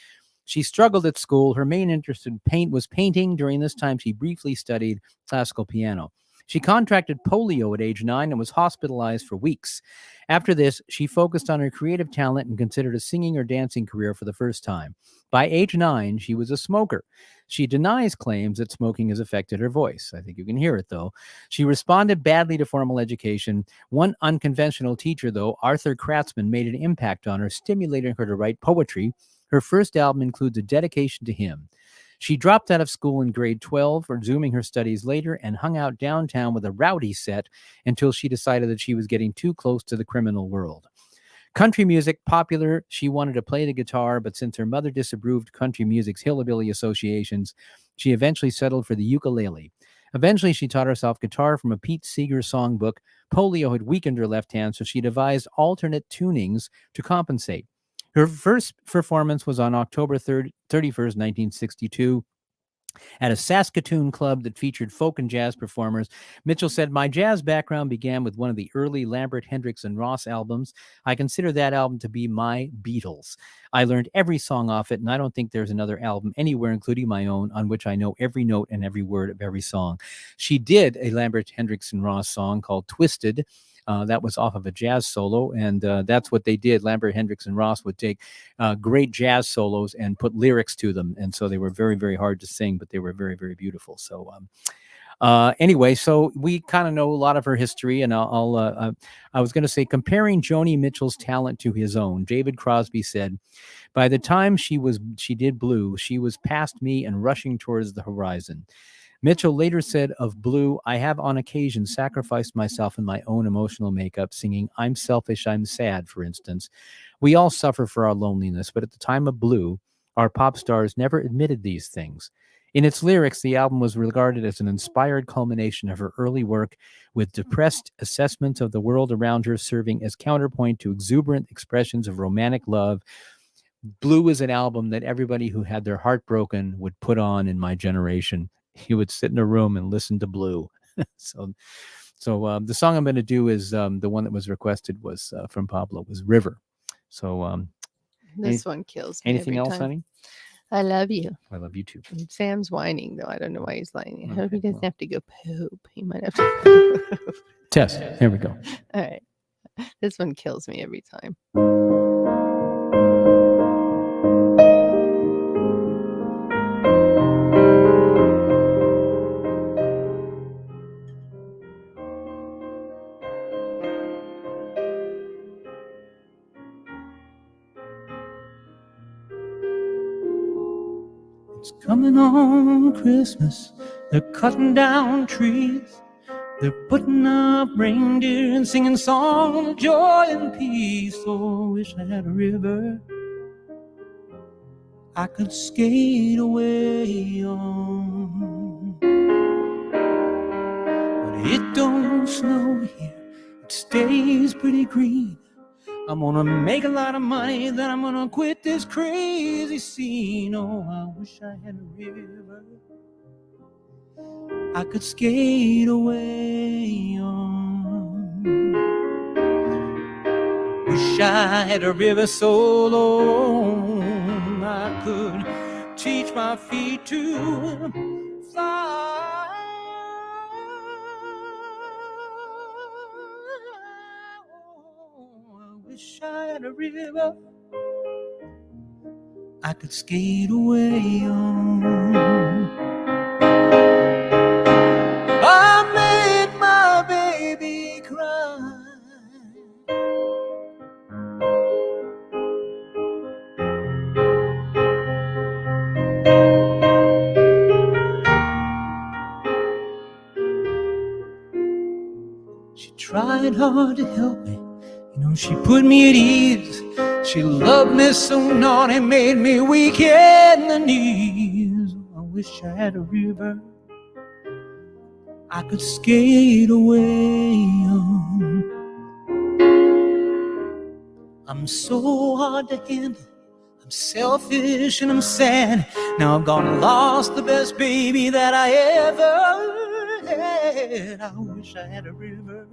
She struggled at school. Her main interest in was painting. During this time, she briefly studied classical piano. She contracted polio at age 9 and was hospitalized for weeks. After this, she focused on her creative talent and considered a singing or dancing career for the first time. By age 9, she was a smoker. She denies claims that smoking has affected her voice. I think you can hear it, though. She responded badly to formal education. One unconventional teacher, though, Arthur Kratzman, made an impact on her, stimulating her to write poetry. Her first album includes a dedication to him. She dropped out of school in grade 12, resuming her studies later, and hung out downtown with a rowdy set until she decided that she was getting too close to the criminal world. Country music, popular, she wanted to play the guitar, but since her mother disapproved country music's hillbilly associations, she eventually settled for the ukulele. Eventually, she taught herself guitar from a Pete Seeger songbook. Polio had weakened her left hand, so she devised alternate tunings to compensate. Her first performance was on October 31st, 1962, at a Saskatoon club that featured folk and jazz performers. Mitchell said, "My jazz background began with one of the early Lambert, Hendricks, and Ross albums. I consider that album to be my Beatles. I learned every song off it, and I don't think there's another album anywhere, including my own, on which I know every note and every word of every song." She did a Lambert, Hendricks, and Ross song called Twisted. That was off of a jazz solo, and that's what they did. Lambert, Hendricks, and Ross would take great jazz solos and put lyrics to them, and so they were very, very hard to sing, but they were very, very beautiful. So anyway, so we kind of know a lot of her history, and I was going to say, comparing Joni Mitchell's talent to his own, David Crosby said, "By the time she did Blue, she was past me and rushing towards the horizon." Mitchell later said of Blue, "I have on occasion sacrificed myself in my own emotional makeup, singing 'I'm selfish, I'm sad,' for instance. We all suffer for our loneliness, but at the time of Blue, our pop stars never admitted these things." In its lyrics, the album was regarded as an inspired culmination of her early work, with depressed assessments of the world around her serving as counterpoint to exuberant expressions of romantic love. Blue is an album that everybody who had their heart broken would put on in my generation. You would sit in a room and listen to Blue. So the song I'm going to do is the one that was requested was from Pablo, was River. So This one kills me anything every else, time. honey? I love you. I love you too. Sam's whining, though. I don't know why he's whining. I hope Okay, he doesn't well. have to go poop. He might have to poop. Tess, here we go. All right. This one kills me every time. It's coming on Christmas. They're cutting down trees. They're putting up reindeer and singing songs of joy and peace. Oh, I wish I had a river I could skate away on. But it don't snow here. It stays pretty green. I'm gonna make a lot of money, then I'm gonna quit this crazy scene. Oh, I wish I had a river I could skate away on. Wish I had a river so long I could teach my feet to fly. Oh, I wish I had a river I could skate away on. I made my baby cry. She tried hard to help me, she put me at ease. She loved me so naughty, made me weak in the knees. I wish I had a river I could skate away on. I'm so hard to handle, I'm selfish and I'm sad. Now I've gone and lost the best baby that I ever had. I wish I had a river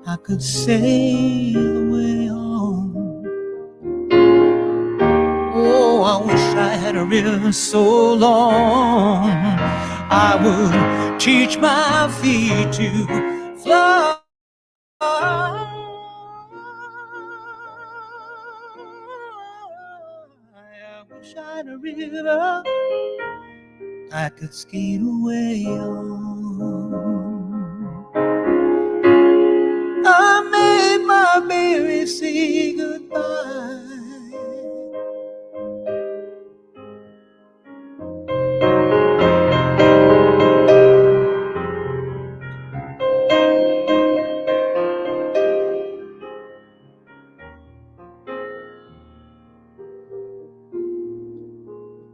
I could sail away on. Oh, I wish I had a river so long I would teach my feet to fly. I wish I had a river I could skate away on. I made my baby say goodbye.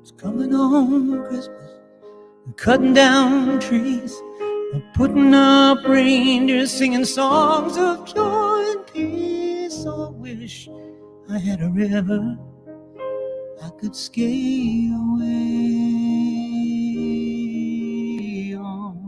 It's coming on Christmas, and cutting down trees, and putting up reindeers, singing songs of joy and peace. Oh, I wish I had a river I could skate away on.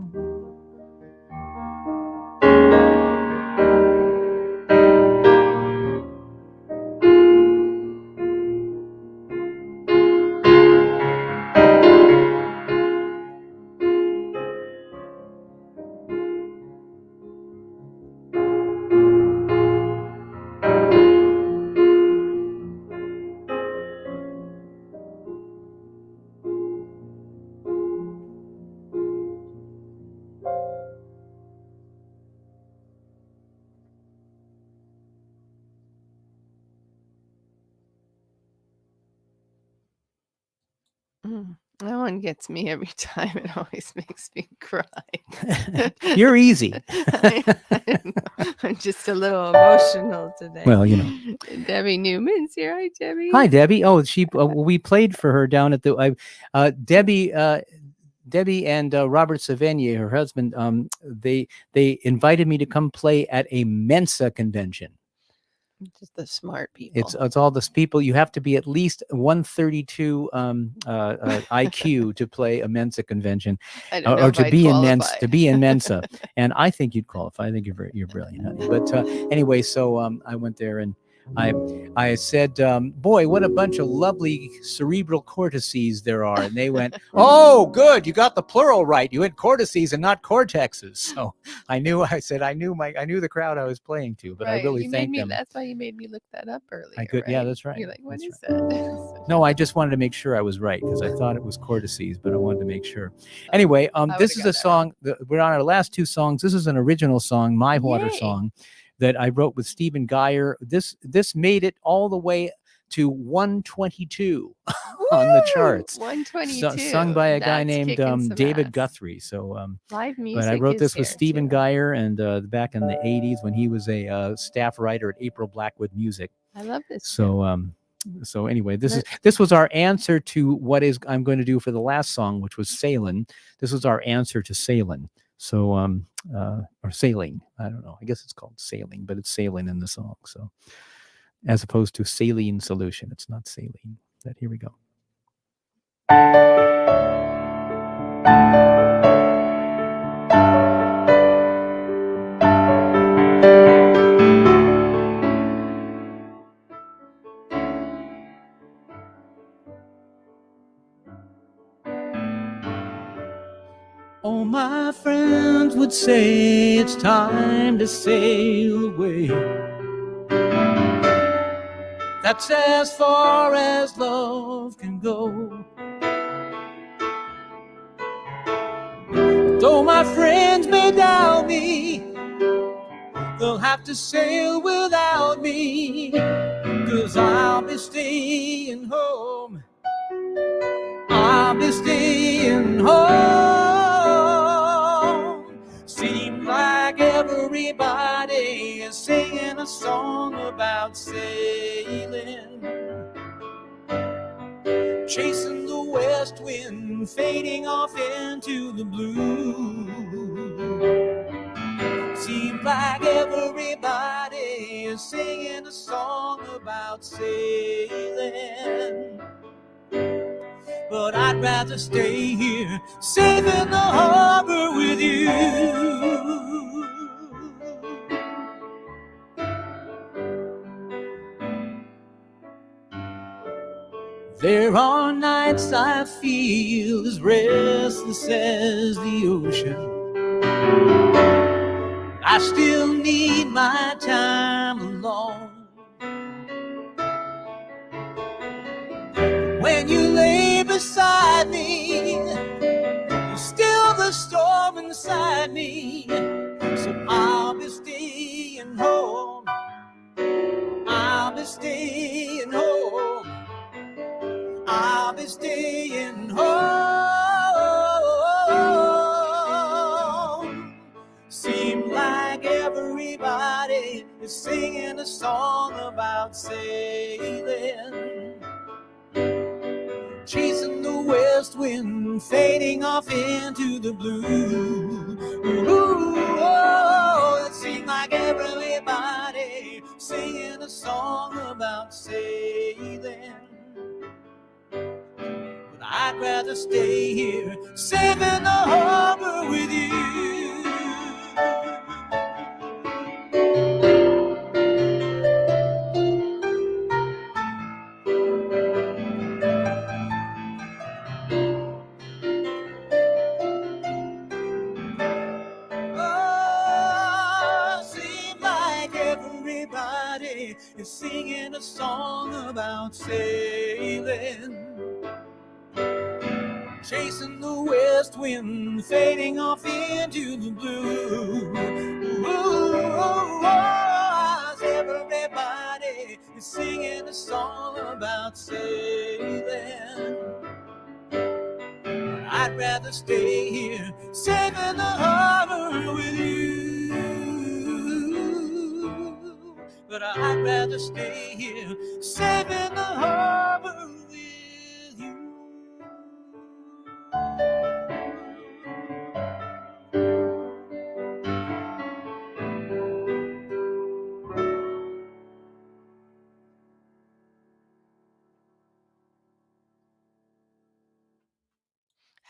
That one gets me every time. It always makes me cry. You're easy. I'm just a little emotional today. Well, you know. Debbie Newman's here. Hi, Debbie. Hi, Debbie. Oh, she. We played for her down at the. Debbie and Robert Savigny, her husband. They invited me to come play at a Mensa convention. Just the smart people. It's all those people. You have to be at least 132 IQ to play a Mensa convention, or to be in Mensa. And I think you'd qualify. I think you're brilliant, honey. But anyway, so I went there and I said, boy, what a bunch of lovely cerebral cortices there are. And they went, oh, good, you got the plural right. You had cortices and not cortexes. So I knew the crowd I was playing to, but right. I really thanked them. That's why you made me look that up earlier. I could, right? Yeah, that's right. You're like, what is that? No, I just wanted to make sure I was right because I thought it was cortices, but I wanted to make sure. Anyway, this is a song we're on our last two songs. This is an original song, My Water Song, that I wrote with Stephen Geyer. This made it all the way to 122 on the charts. 122, sung by a guy named David Guthrie. So live music. But I wrote this with Stephen Geyer, and back in the 80s when he was a staff writer at April Blackwood Music. I love this. So anyway, this was our answer to I'm going to do for the last song, which was Sailin'. This was our answer to Sailin'. So or Sailing, I don't know. I guess it's called Sailing, but it's Sailing in the song. So as opposed to saline solution, it's not saline. But here we go. Oh, my friends would say it's time to sail away. That's as far as love can go. Though my friends may doubt me, they'll have to sail without me, 'cause I'll be staying home. I'll be staying home. Seems like everybody is singing a song about sailing, chasing the weather west wind fading off into the blue. Seems like everybody is singing a song about sailing, but I'd rather stay here, safe in the harbor with you. There are nights I feel as restless as the ocean. I still need my time alone. When you lay beside me, still the storm inside me. So I'll be staying home. I'll be staying home. I'll be staying home. Seems like everybody is singing a song about sailing, chasing the west wind, fading off into the blue. Ooh, oh, it seems like everybody singing a song about sailing, but I'd rather stay here, safe in the harbor with you. Everybody is singing a song about sailing, chasing the west wind, fading off into the blue. Ooh, everybody is singing a song about sailing. I'd rather stay here, safe in the harbor with you. But I'd rather stay here, safe in the harbor with you.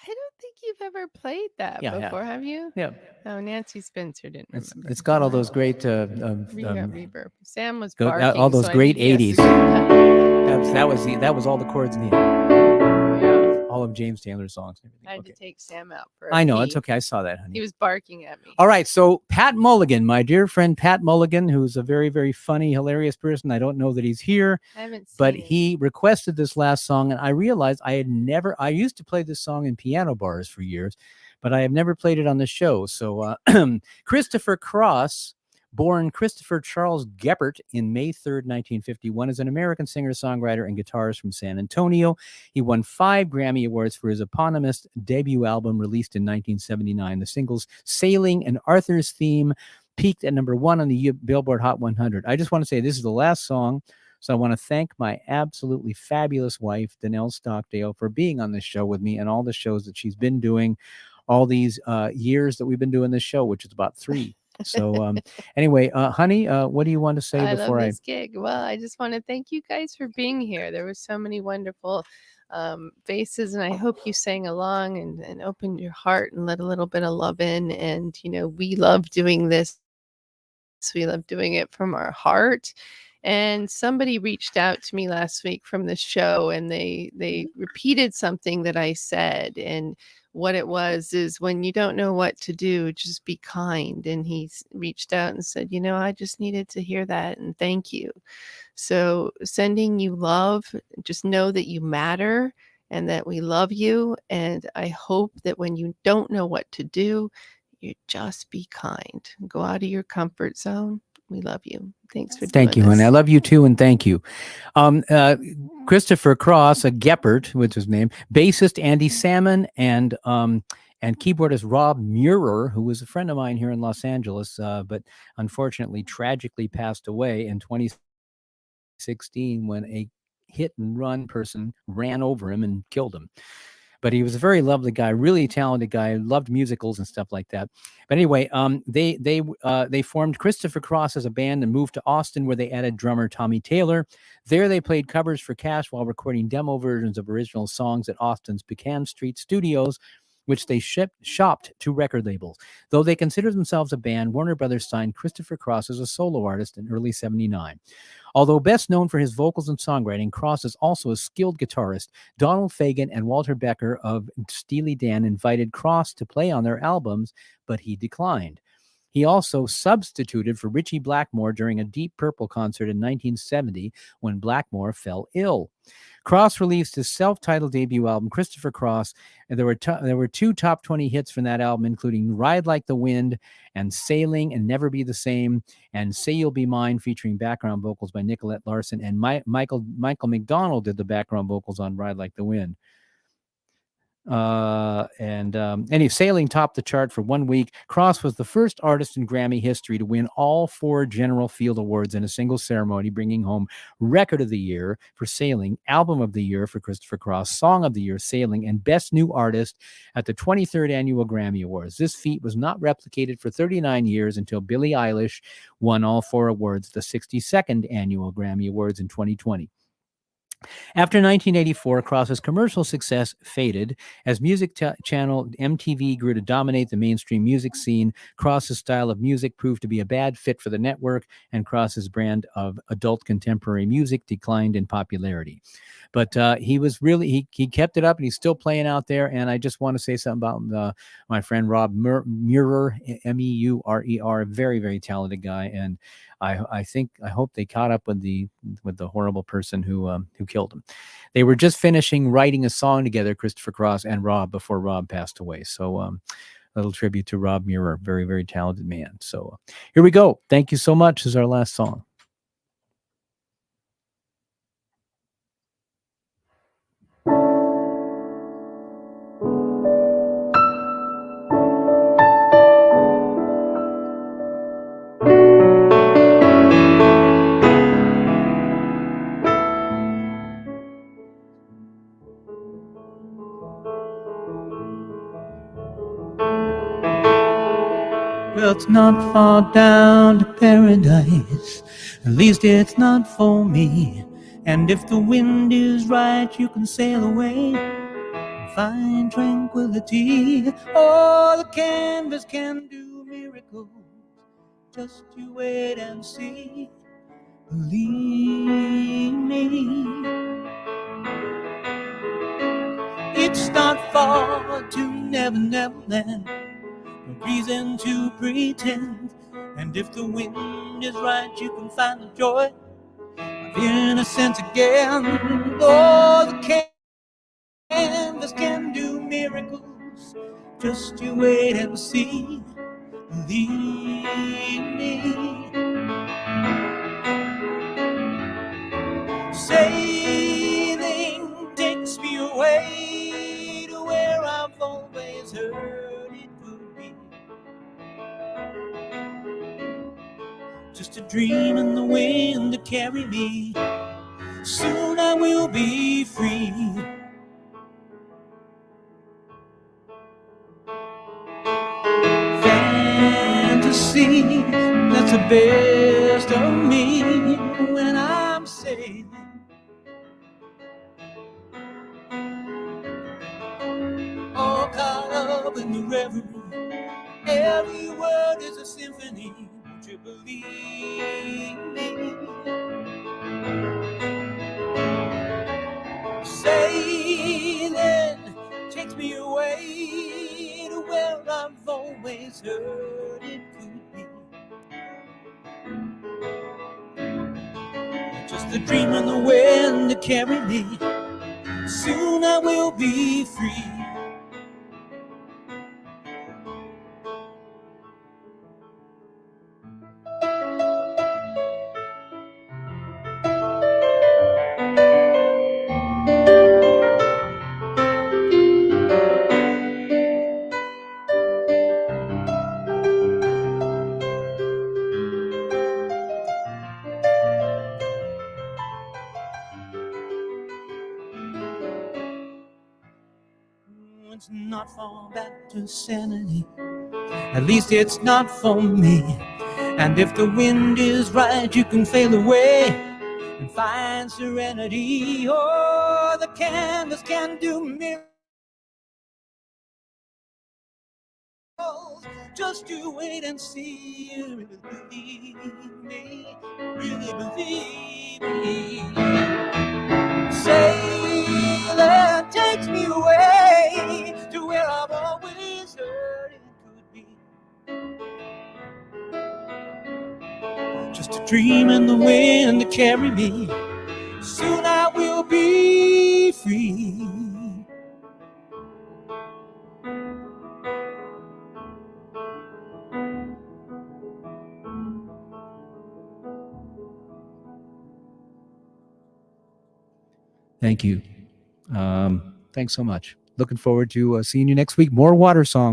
I don't think you've ever played that Yeah, before, have you? Yeah. Oh, Nancy Spencer didn't remember. It's got all those great reverb. Sam was barking. all those so great I think he 80s. has to do that. That was all the chords needed. Yeah. All of James Taylor's songs and everything. I had to take Sam out for a I know, pee. it's okay. I saw that, honey. He was barking at me. All right, so Pat Mulligan, my dear friend Pat Mulligan, who's a very, very funny, hilarious person. I don't know that he's here, I haven't seen but him. he requested this last song, and I realized I used to play this song in piano bars for years, but I have never played it on the show. So Christopher Cross, born Christopher Charles Geppert in May 3rd, 1951, is an American singer-songwriter and guitarist from San Antonio. He won 5 Grammy Awards for his eponymous debut album released in 1979. The singles Sailing and Arthur's Theme peaked at number 1 on the Billboard Hot 100. I just want to say this is the last song, so I want to thank my absolutely fabulous wife, Danelle Stockdale, for being on this show with me and all the shows that she's been doing all these years that we've been doing this show, which is about 3. So anyway, honey, what do you want to say before love this gig? Well, I just want to thank you guys for being here. There were so many wonderful faces, and I hope you sang along and opened your heart and let a little bit of love in. And we love doing this. We love doing it from our heart. And somebody reached out to me last week from the show, and they repeated something that I said. And what it was is, when you don't know what to do, just be kind. And he reached out and said, I just needed to hear that, and thank you. So sending you love, just know that you matter and that we love you. And I hope that when you don't know what to do, you just be kind. Go out of your comfort zone. We love you. Thanks for Thank you, doing honey. this. I love you too, and thank you. Christopher Cross, a Geppert, which is his name, bassist Andy Salmon, and keyboardist Rob Muir, who was a friend of mine here in Los Angeles, but unfortunately tragically passed away in 2016 when a hit and run person ran over him and killed him. but he was a very lovely guy, really talented guy, loved musicals and stuff like that. But anyway, they formed Christopher Cross as a band and moved to Austin, where they added drummer Tommy Taylor. There, they played covers for cash while recording demo versions of original songs at Austin's Pecan Street Studios, which they shopped to record labels. Though they considered themselves a band, Warner Brothers signed Christopher Cross as a solo artist in early '79. Although best known for his vocals and songwriting, Cross is also a skilled guitarist. Donald Fagen and Walter Becker of Steely Dan invited Cross to play on their albums, but he declined. He also substituted for Ritchie Blackmore during a Deep Purple concert in 1970 when Blackmore fell ill. Cross released his self-titled debut album, Christopher Cross, and there were two top 20 hits from that album, including Ride Like the Wind and Sailing and Never Be the Same, and Say You'll Be Mine, featuring background vocals by Nicolette Larson, and Michael McDonald did the background vocals on Ride Like the Wind. Anyway, Sailing topped the chart for 1 week. Cross was the first artist in Grammy history to win all 4 General Field Awards in a single ceremony, bringing home Record of the Year for Sailing, Album of the Year for Christopher Cross, Song of the Year, Sailing, and Best New Artist at the 23rd Annual Grammy Awards. This feat was not replicated for 39 years until Billie Eilish won all 4 awards at the 62nd Annual Grammy Awards in 2020. After 1984, Cross's commercial success faded. As music channel MTV grew to dominate the mainstream music scene, Cross's style of music proved to be a bad fit for the network, and Cross's brand of adult contemporary music declined in popularity. But he was really, he kept it up, and he's still playing out there. And I just want to say something about my friend Rob Murer, Meurer, very, very talented guy. And I hope they caught up with the horrible person who killed him. They were just finishing writing a song together, Christopher Cross and Rob, before Rob passed away. So a little tribute to Rob Murer, very, very talented man. So here we go. Thank you so much. This is our last song. Well, it's not far down to paradise. At least it's not for me. And if the wind is right, you can sail away and find tranquility. Oh, the canvas can do miracles. Just you wait and see. Believe me. It's not far to Never Never Land. No reason to pretend. And if the wind is right, you can find the joy of innocence again. Oh, the canvas can do miracles. Just you wait and see. Believe me. Sailing takes me away to where I've always heard it could be. Just a dream in the wind to carry me. Soon I will be free. Fantasy, that's the best of me when I'm sailing. All caught up in the reverie. Every word is a symphony. Won't you believe me? Sailing takes me away to where I've always heard it could be. Just a dream in the wind to carry me. Soon I will be free. it's not fall back to sanity. At least it's not for me. And if the wind is right, you can sail away and find serenity. Oh, the canvas can do miracles. Just you wait and see. You really believe me. Really believe me. Sailor takes me away to where I've always heard it could be. Just a dream in the wind to carry me. Soon I will be free. Thank you. Thanks so much. Looking forward to seeing you next week. More water songs.